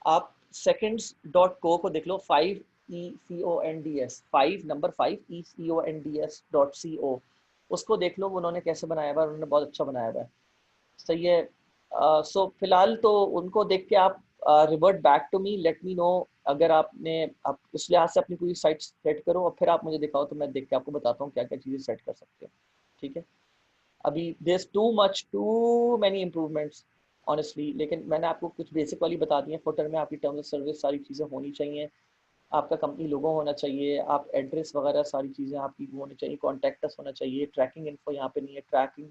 आप सेकंड्स डॉट को देख लो, 5 ECONDS, 5 नंबर 5 ECONDS.co, उसको देख लो उन्होंने कैसे बनाया हुआ है, उन्होंने बहुत अच्छा बनाया हुआ है। सही है। सो फिलहाल तो उनको देख के आप revert back to me, let me know अगर आपने आप उस लिहाज से अपनी पूरी साइट सेट करो और फिर आप मुझे दिखाओ, तो मैं देख के आपको बताता हूँ क्या क्या चीज़ें सेट कर सकते हो। ठीक है। अभी there too much, too many improvements honestly, लेकिन मैंने आपको कुछ बेसिक वाली बता दी है। फुटर में आपकी टर्म्स ऑफ सर्विस सारी चीज़ें होनी चाहिए, आपका कंपनी लोगो होना चाहिए, आप एड्रेस वगैरह सारी चीज़ें आपकी वो होनी चाहिए, कॉन्टैक्ट अस होना चाहिए। ट्रैकिंग इन्फो यहाँ पे नहीं है, ट्रैकिंग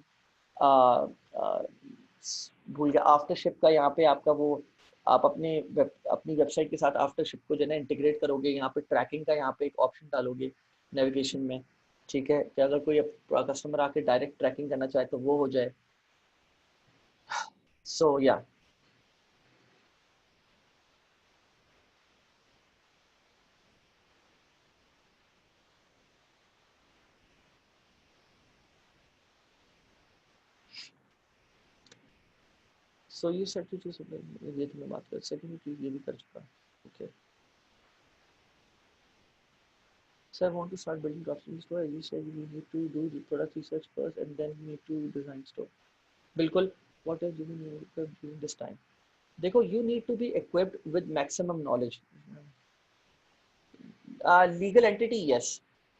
भूल गया। आफ्टर शिप का यहाँ पे आपका वो, आप अपनी वेबसाइट के साथ आफ्टर शिप को जो है ना इंटीग्रेट करोगे, यहाँ पे ट्रैकिंग का यहाँ पे एक ऑप्शन डालोगे नेविगेशन में। ठीक है, कि अगर कोई कस्टमर आके डायरेक्ट ट्रैकिंग करना चाहे तो वो हो जाए। सो या सो ये सब चीज़ ये तो मैं बात कर, सेकंड चीज़ ये भी कर चुका। Okay sir, I want to start building dropshipping store. As you said, we need to do the product research first and then we need to design store. बिल्कुल। What else do we need during this time? देखो, you need to be equipped with maximum knowledge. Legal entity, yes.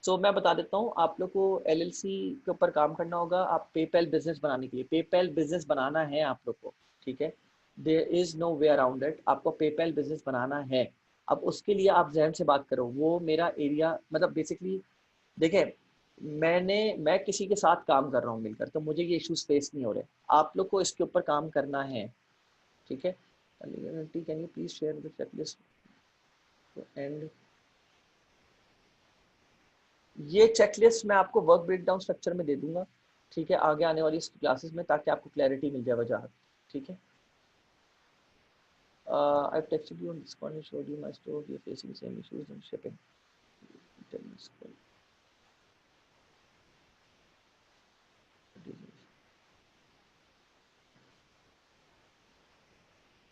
So मैं बता देता हूँ आप लोग को, LLC के ऊपर काम करना होगा। आप पेपैल बिजनेस बनाने के लिए, पेपैल बिजनेस बनाना है आप लोग को। ठीक है, there is no way around it, आपको पेपैल बिजनेस बनाना है। अब उसके लिए आप जहन से बात करो, वो मेरा एरिया मतलब बेसिकली देखें, मैं किसी के साथ काम कर रहा हूँ मिलकर, तो मुझे ये इश्यूज फेस नहीं हो रहे। आप लोग को इसके ऊपर काम करना है। ठीक है। Can you please share the checklist and, ये चेकलिस्ट मैं आपको वर्क ब्रेकडाउन स्ट्रक्चर में दे दूंगा। ठीक है, आगे आने वाली क्लासेस में, ताकि आपको क्लैरिटी मिल जाए वजह। ठीक है। I texted you on Discord and showed you my store, we are facing same issues in shipping.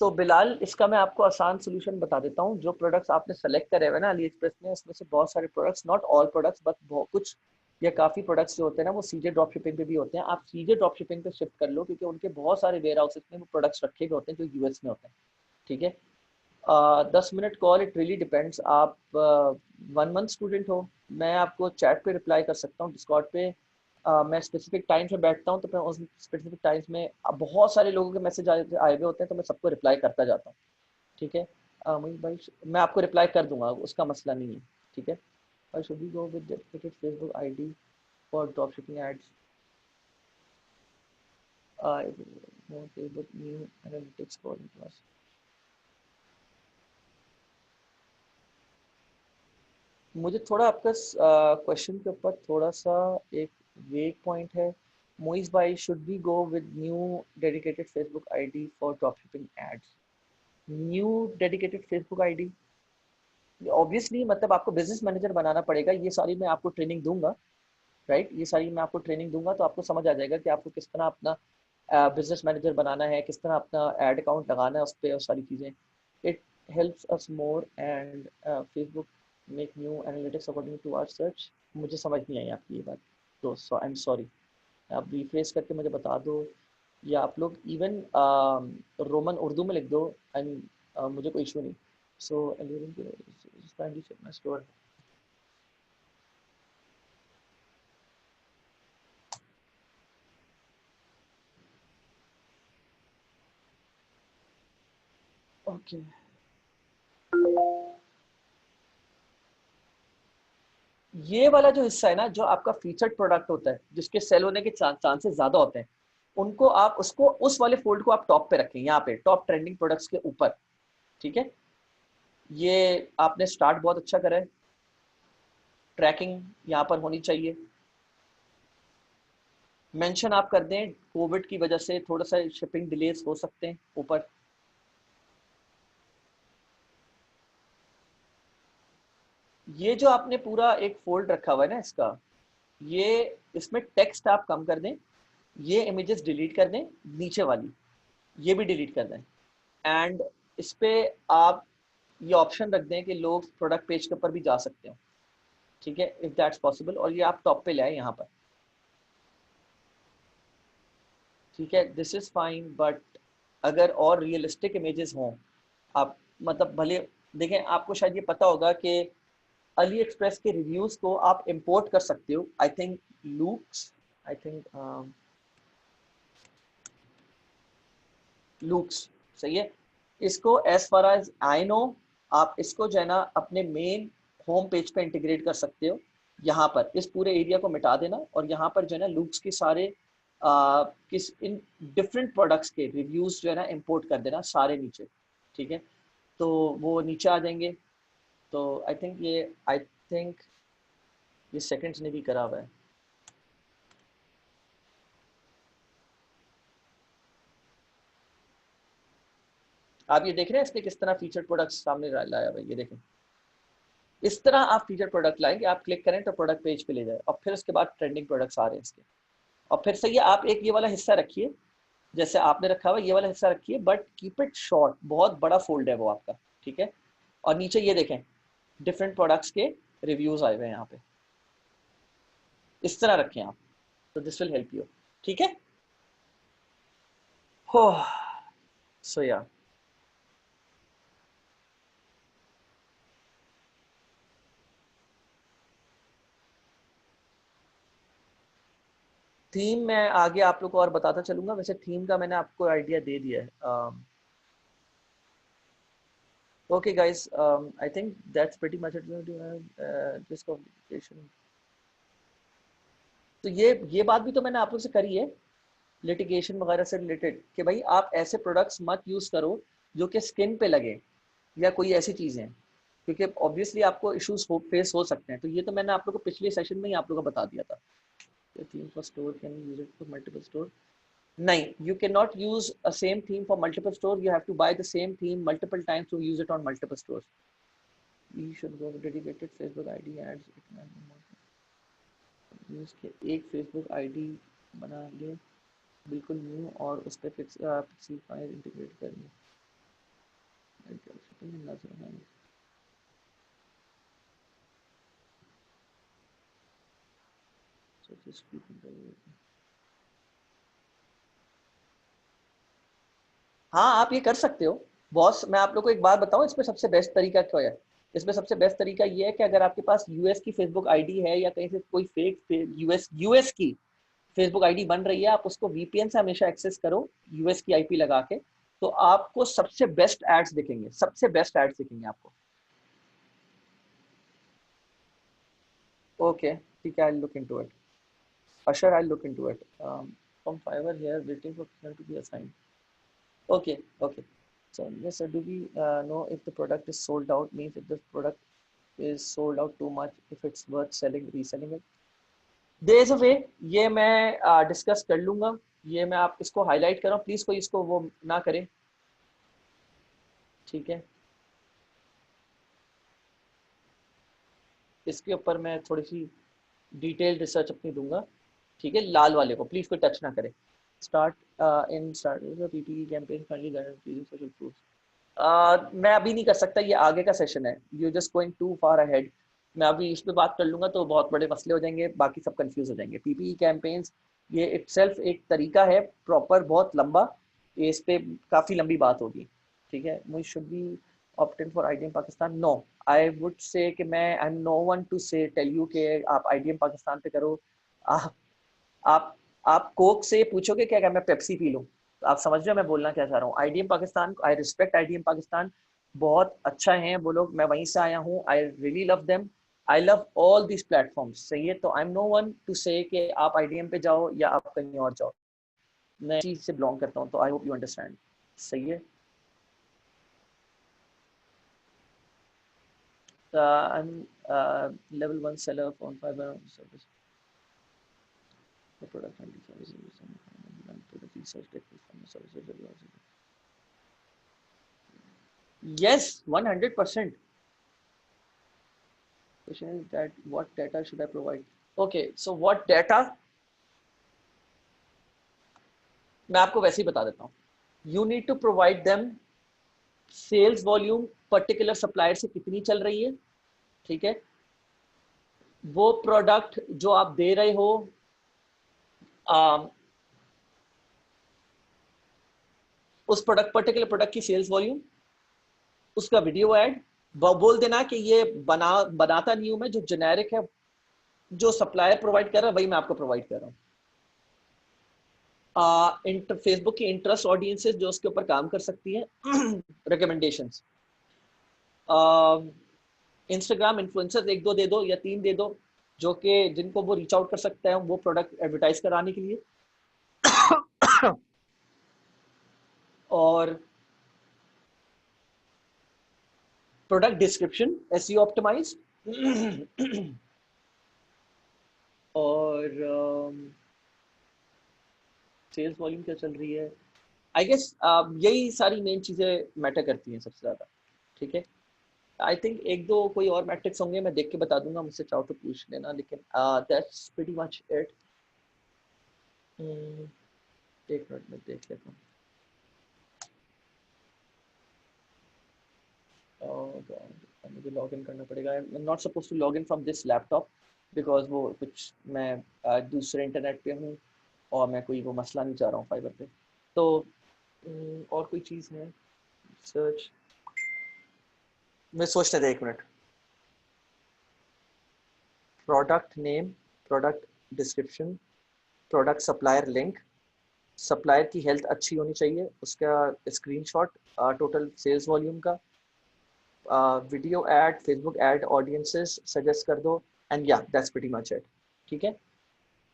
तो बिलाल, इसका मैं आपको आसान सोल्यूशन बता देता हूँ। जो प्रोडक्ट्स आपने सेलेक्ट करे हुए ना अली एक्सप्रेस में, उसमें से बहुत सारे products, not all products but बहुत कुछ या काफ़ी प्रोडक्ट्स जो होते हैं ना, वो सीजे ड्रॉप शिपिंग पे भी होते हैं। आप सीजे ड्रॉप शिपिंग पे शिफ्ट कर लो, क्योंकि उनके बहुत सारे वेयर हाउसेस में वो प्रोडक्ट्स रखे हुए होते हैं जो यूएस में होते हैं। ठीक है। 10 minute call, it really depends. आप 1 मंथ स्टूडेंट हो, मैं आपको चैट पे रिप्लाई कर सकता हूँ डिस्कॉर्ड पे। मैं स्पेसिफिक टाइम्स में बैठता हूँ, तो मैं उस स्पेसिफिक टाइम्स में, अब बहुत सारे लोगों के मैसेज आए आए हुए होते हैं, तो मैं सबको रिप्लाई करता जाता हूँ। ठीक है। मोहित भाई, मैं आपको रिप्लाई कर दूंगा, उसका मसला नहीं है। ठीक है। और should we go with dedicated Facebook ID for drop shipping ads, Facebook new analytics for class. मुझे थोड़ा आपका क्वेश्चन के ऊपर थोड़ा सा एक वेग पॉइंट है। मोइस भाई, should we go with new dedicated Facebook ID for dropshipping ads? New dedicated Facebook ID, obviously मतलब आपको बिजनेस मैनेजर बनाना पड़ेगा। ये सारी मैं आपको ट्रेनिंग दूंगा, राइट? ये सारी मैं आपको ट्रेनिंग दूंगा, तो आपको समझ आ जाएगा कि आपको किस तरह अपना बिजनेस मैनेजर बनाना है, किस तरह अपना एड अकाउंट लगाना है उस पर, और सारी चीज़ें। It helps us more and Facebook make new analytics according to our search. मुझे समझ नहीं आई आपकी ये बात, तो आई एम सॉरी। आप रिफ्रेश करके मुझे बता दो। या आप लोग इवन रोमन उर्दू में लिख दो एंड मुझे कोई इशू नहीं। सो स्टोर। ओके, ये वाला जो हिस्सा है ना, जो आपका फीचर्ड प्रोडक्ट होता है जिसके सेल होने के चांसेस ज्यादा होते हैं, उनको आप उसको उस वाले फोल्ड को आप टॉप पे रखें, यहाँ पे टॉप ट्रेंडिंग प्रोडक्ट्स के ऊपर। ठीक है, ये आपने स्टार्ट बहुत अच्छा करा है। ट्रैकिंग यहाँ पर होनी चाहिए। मेंशन आप कर दें कोविड की वजह से थोड़ा सा शिपिंग डिलेस हो सकते हैं ऊपर। ये जो आपने पूरा एक फोल्ड रखा हुआ है ना इसका, ये इसमें टेक्स्ट आप कम कर दें, ये इमेजेस डिलीट कर दें, नीचे वाली ये भी डिलीट कर दें। एंड इस पे आप ये ऑप्शन रख दें कि लोग प्रोडक्ट पेज के ऊपर भी जा सकते हो। ठीक है, इफ दैट्स पॉसिबल, और ये आप टॉप पे लाए यहाँ पर। ठीक है, दिस इज फाइन, बट अगर और रियलिस्टिक इमेजेस हों, आप मतलब भले देखें, आपको शायद ये पता होगा कि अली एक्सप्रेस के रिव्यूज को आप इंपोर्ट कर सकते हो। I think looks, I think looks सही है। इसको as far as I know, आप इसको जो है ना अपने मेन होम पेज पे इंटीग्रेट कर सकते हो। यहाँ पर इस पूरे एरिया को मिटा देना और यहाँ पर जो है ना लूक्स के सारे किस इन डिफरेंट प्रोडक्ट्स के रिव्यूज जो है ना इंपोर्ट कर देना सारे नीचे। ठीक है, तो वो नीचे आ जाएंगे। तो आई थिंक ये सेकंड्स ने भी करा हुआ है। आप ये देख रहे हैं इसने किस तरह फीचर प्रोडक्ट सामने लाया हुआ है, ये देखें। इस तरह आप फीचर प्रोडक्ट लाएंगे, आप क्लिक करें तो प्रोडक्ट पेज पे ले जाए, और फिर उसके बाद ट्रेंडिंग प्रोडक्ट्स आ रहे हैं इसके। और फिर से ये आप एक ये वाला हिस्सा रखिए जैसे आपने रखा हुआ, ये वाला हिस्सा रखिए, बट कीप इट शॉर्ट, बहुत बड़ा फोल्ड है वो आपका। ठीक है, और नीचे ये देखें डिफरेंट प्रोडक्ट्स के रिव्यूज आए हुए हैं यहाँ पे, इस तरह रखें आप, तो दिस विल हेल्प यू। ठीक है, हो सो या थीम मैं आगे आप लोग को और बताता चलूंगा। वैसे थीम का मैंने आपको आइडिया दे दिया है। Okay guys, I think that's pretty much it this communication. तो ये बात भी तो मैंने आप लोग से करी है लिटिगेशन वगैरह से रिलेटेड, कि भाई आप ऐसे प्रोडक्ट्स मत यूज करो जो कि स्किन पे लगे या कोई ऐसी चीजें, क्योंकि ऑब्वियसली आपको इश्यूज फेस हो सकते हैं। तो ये तो मैंने आप लोग को पिछले सेशन में ही आप लोग को बता दिया था। Theme for store can use it for multiple store? नहीं, you cannot use a same theme for multiple stores. You have to buy the same theme multiple times to use it on multiple stores. We should go with dedicated Facebook ID ads. Use के एक Facebook ID बना ले, बिल्कुल new, और उस पर pixel file integrate करनी। हाँ, आप ये कर सकते हो बॉस। मैं आप लोग को एक बात बताऊं, इसमें सबसे बेस्ट तरीका क्या है? इसमें सबसे बेस्ट तरीका ये है कि अगर आपके पास यूएस की फेसबुक आईडी है या कहीं से कोई फेक यूएस की फेसबुक आईडी बन रही है, आप उसको वीपीएन से हमेशा एक्सेस करो यूएस की आईपी लगा के, तो आपको सबसे बेस्ट एड्स दिखेंगे, सबसे बेस्ट एड्स दिखेंगे आपको। ओके, ठीक है, I look into it. Sure, I'll look into it. From Fiverr here, waiting for customer to be assigned. Okay, okay. So yes, sir, do we know if the product is sold out? Means if the product is sold out too much, if it's worth selling, reselling it. There is a way. ये मैं discuss कर लूंगा। ये मैं आप इसको highlight कर रहा हूँ, प्लीज कोई इसको वो ना करे। ठीक है, इसके ऊपर मैं थोड़ी सी डिटेल रिसर्च अपनी दूंगा। ठीक है, लाल वाले को प्लीज कोई टच ना करे। Start in start PPE campaign finally guarantee social proof. मैं अभी नहीं कर सकता, ये आगे का सेशन है। You just going to far ahead. मैं अभी इस पे बात कर लूंगा तो बहुत बड़े मसले हो जाएंगे, बाकी सब कंफ्यूज हो जाएंगे। पीपीई कैंपेन्स ये इटसेल्फ एक तरीका है प्रॉपर, बहुत लंबा, ये इस पे काफी लंबी बात होगी, ठीक है। We should be opted for IDM Pakistan, no, I would say कि मैं I am no one to say tell you कि आप आईडीएम पाकिस्तान पे करो। आप आप आप कोक से पूछोगे क्या मैं पेप्सी पी लूं? तो आप समझ रहे हो मैं बोलना क्या चाह रहा हूँ। IDM Pakistan, I respect IDM Pakistan, बहुत अच्छा है वो लोग, मैं वहीं से आया हूँ, I really love them, I love all this platforms, सही है। तो I am no one to say कि आप आईडीएम पे जाओ या आप कहीं और जाओ, मैं चीज से बिलोंग करता हूँ, तो आई होप यू अंडरस्टैंड, सही है। Level 1 seller on Fiverr service the product and services and product research techniques services. Yes, 100%. Question is that what data should I provide? Okay, so what data? मैं आपको वैसे ही बता देता हूँ। You need to provide them sales volume particular supplier से कितनी चल रही है, ठीक है। वो प्रोडक्ट जो आप दे रहे हो, उस प्रोडक्ट पर्टिकुलर प्रोडक्ट की सेल्स वॉल्यूम, उसका वीडियो ऐड, बोल देना कि ये बनाता नहीं हूं मैं, जो जेनेरिक है, जो सप्लायर प्रोवाइड कर रहा है वही मैं आपको प्रोवाइड कर रहा हूँ। फेसबुक की इंटरेस्ट ऑडियंसेस जो उसके ऊपर काम कर सकती है, रिकमेंडेशंस, इंस्टाग्राम इन्फ्लुएंसर्स एक दो दे दो या तीन दे दो, जो कि जिनको वो रीच आउट कर सकता है वो प्रोडक्ट एडवर्टाइज कराने के लिए। और प्रोडक्ट डिस्क्रिप्शन एसईओ ऑप्टिमाइज, और सेल्स वॉल्यूम क्या चल रही है, आई गेस यही सारी मेन चीजें मैटर करती हैं सबसे ज्यादा, ठीक है। आई थिंक एक दो कोई और मैट्रिक्स होंगे, मैं देख के बता दूंगा, मुझसे चाहो तो पूछ लेना, लेकिन दैट्स प्रीटी मच इट। एक मिनट में देख लेता हूँ। मुझे लॉग इन करना पड़ेगा, I am not suppose to log in from this laptop, because वो कुछ मैं दूसरे इंटरनेट पे हूँ और मैं कोई वो मसला नहीं चाह रहा हूँ फाइबर पे। तो और कोई चीज़ है, सर्च, मैं सोचने दे एक minute. Product name, product description, product supplier link, supplier की हेल्थ अच्छी होनी चाहिए, उसका स्क्रीनशॉट टोटल सेल्स वॉल्यूम का, video add, Facebook ad, audiences suggest कर दो, एंड या दैट्स प्रीटी मच इट, ठीक है।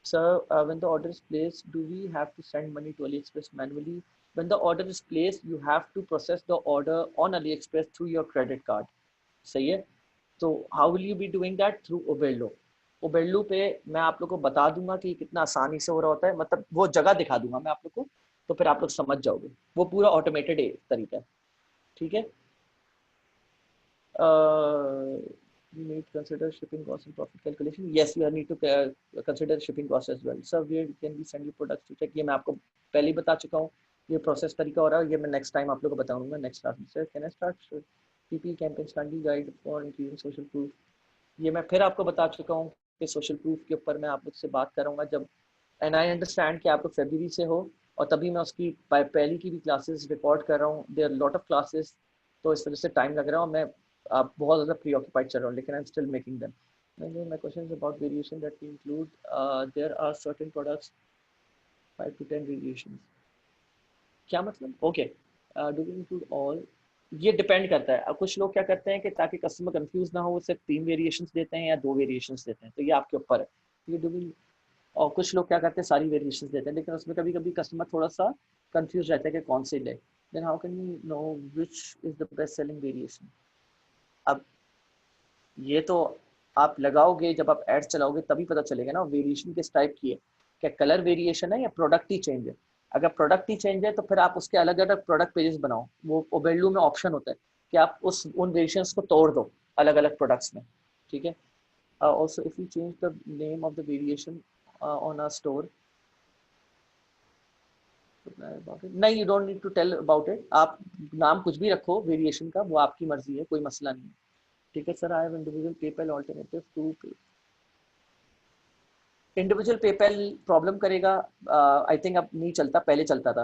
So when the order is placed, do we have to send money to AliExpress manually? When the order is placed, you have to process the order on AliExpress through your credit card. सही है। तो how will you be doing that? Through Oberlo. Oberlo पे मैं आप लोग को बता दूंगा कि कितना आसानी से हो रहा होता है, मतलब वो जगह दिखा दूंगा मैं आप लोग को, तो फिर आप लोग समझ जाओगे, वो पूरा ऑटोमेटेड तरीका है, ठीक है। We need to consider shipping costs and profit calculation. Yes, we need to consider shipping costs as well. So where can we send you products to check? ये मैं आपको पहले ही बता चुका हूँ, ये प्रोसेस तरीका हो रहा है, ये मैं नेक्स्ट टाइम आप लोगों को बताऊंगा नेक्स्ट क्लास में। Sir can I start PP campaign study guide for increasing social proof, ये मैं फिर आपको बता चुका हूँ कि सोशल प्रूफ के ऊपर मैं आप लोग से बात करूँगा जब, एंड आई अंडरस्टैंड कि आप लोग फरवरी से हो और तभी मैं उसकी पहली की भी क्लासेस रिकॉर्ड कर रहा हूँ, देयर लॉट ऑफ क्लासेस, तो इस वजह से टाइम लग रहा है और मैं आप बहुत ज़्यादा प्री ऑक्यूपाइड चल रहा हूँ, लेकिन I am still making them. My question is about variation that we include. There are certain products 5 to 10 variations. क्या मतलब? Okay, do we include all? ये डिपेंड करता है। अब कुछ लोग क्या करते हैं कि ताकि कस्टमर कंफ्यूज ना हो, वो सिर्फ 3 वेरिएशंस देते हैं या 2 वेरिएशंस देते हैं, तो ये आपके ऊपर है। ये डू वी, और कुछ लोग क्या करते हैं सारी वेरिएशंस देते हैं, लेकिन उसमें कभी कभी कस्टमर थोड़ा सा कंफ्यूज रहता है कि कौन से ले, then how can we know which is the best selling variation? अब ये तो आप लगाओगे, जब आप एड्स चलाओगे तभी पता चलेगा ना वेरिएशन किस टाइप की है, क्या कलर वेरिएशन है या प्रोडक्ट ही चेंज है। अगर प्रोडक्ट ही चेंज है तो फिर आप उसके अलग अलग प्रोडक्ट पेजेस बनाओ, वो ओबेरलू में ऑप्शन होता है कि आप उस उन वेरिएशंस को तोड़ दो अलग अलग प्रोडक्ट्स में, ठीक है। Also if you change the name of the variation on a store, नहीं, you don't need to tell about it, आप नाम कुछ भी रखो वेरिएशन का, वो आपकी मर्जी है, कोई मसला नहीं है, ठीक है sir. I have individual PayPal alternative to pay, individual PayPal problem करेगा, आई थिंक अब नहीं चलता, पहले चलता था।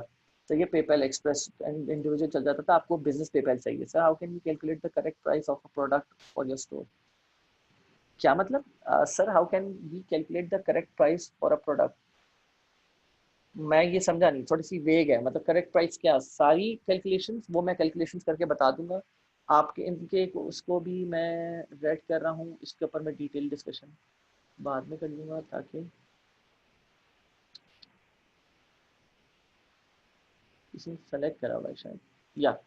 तो ये पेपैल एक्सप्रेस एंड इंडिविजुअल चल जाता था, आपको बिजनेस पेपैल चाहिए। Sir how can you calculate the correct price of a product for your store? क्या मतलब? Sir how can we calculate the correct price for a product? मैं ये समझा नहीं, थोड़ी सी वेग है। मतलब करेक्ट प्राइस क्या? सारी कैलकुलेशंस वो मैं कैलकुलेशंस करके बता दूंगा आपके, इनके उसको भी मैं रेड कर रहा हूँ, इसके ऊपर मैं डिटेल डिस्कशन बाद में कर लूँगा, ताकि किसी ने सेलेक्ट करा हुआ है शायद, या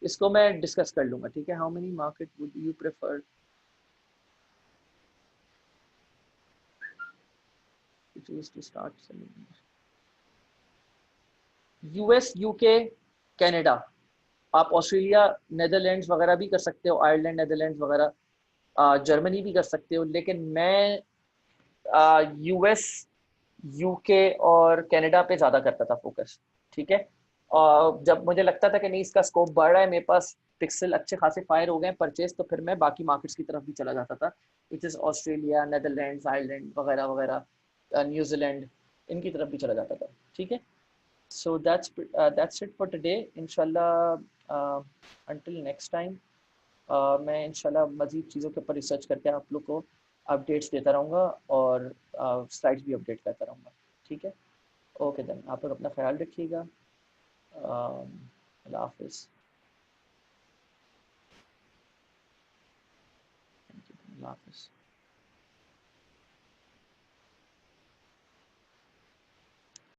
इसको मैं डिस्कस कर लूँगा, ठीक है। How many market would you prefer to choose to start selling? US, UK, Canada. आप ऑस्ट्रेलिया, नेदरलैंड्स वगैरह भी कर सकते हो, आयरलैंड, नेदरलैंड्स वगैरह, जर्मनी भी कर सकते हो, लेकिन मैं यूएस, यूके और कनाडा पे ज़्यादा करता था फोकस, ठीक है। और जब मुझे लगता था कि नहीं इसका स्कोप बढ़ रहा है, मेरे पास पिक्सल अच्छे खासे फायर हो गए परचेज, तो फिर मैं बाकी मार्केट्स की तरफ भी चला जाता था, which is Australia, Netherlands, Ireland वगैरह वगैरह, न्यूजीलैंड, इनकी तरफ भी चला जाता था, ठीक है। So that's it for today. इंशाल्लाह until next time, मैं इंशाल्लाह मज़ीद चीज़ों के ऊपर रिसर्च करके आप लोग को अपडेट्स देता रहूँगा, और स्लाइड्स भी अपडेट करता रहूँगा, ठीक है। ओके देन, आप लोग अपना ख्याल रखिएगा। अल्लाह हाफिज़। अल्लाह हाफिज़।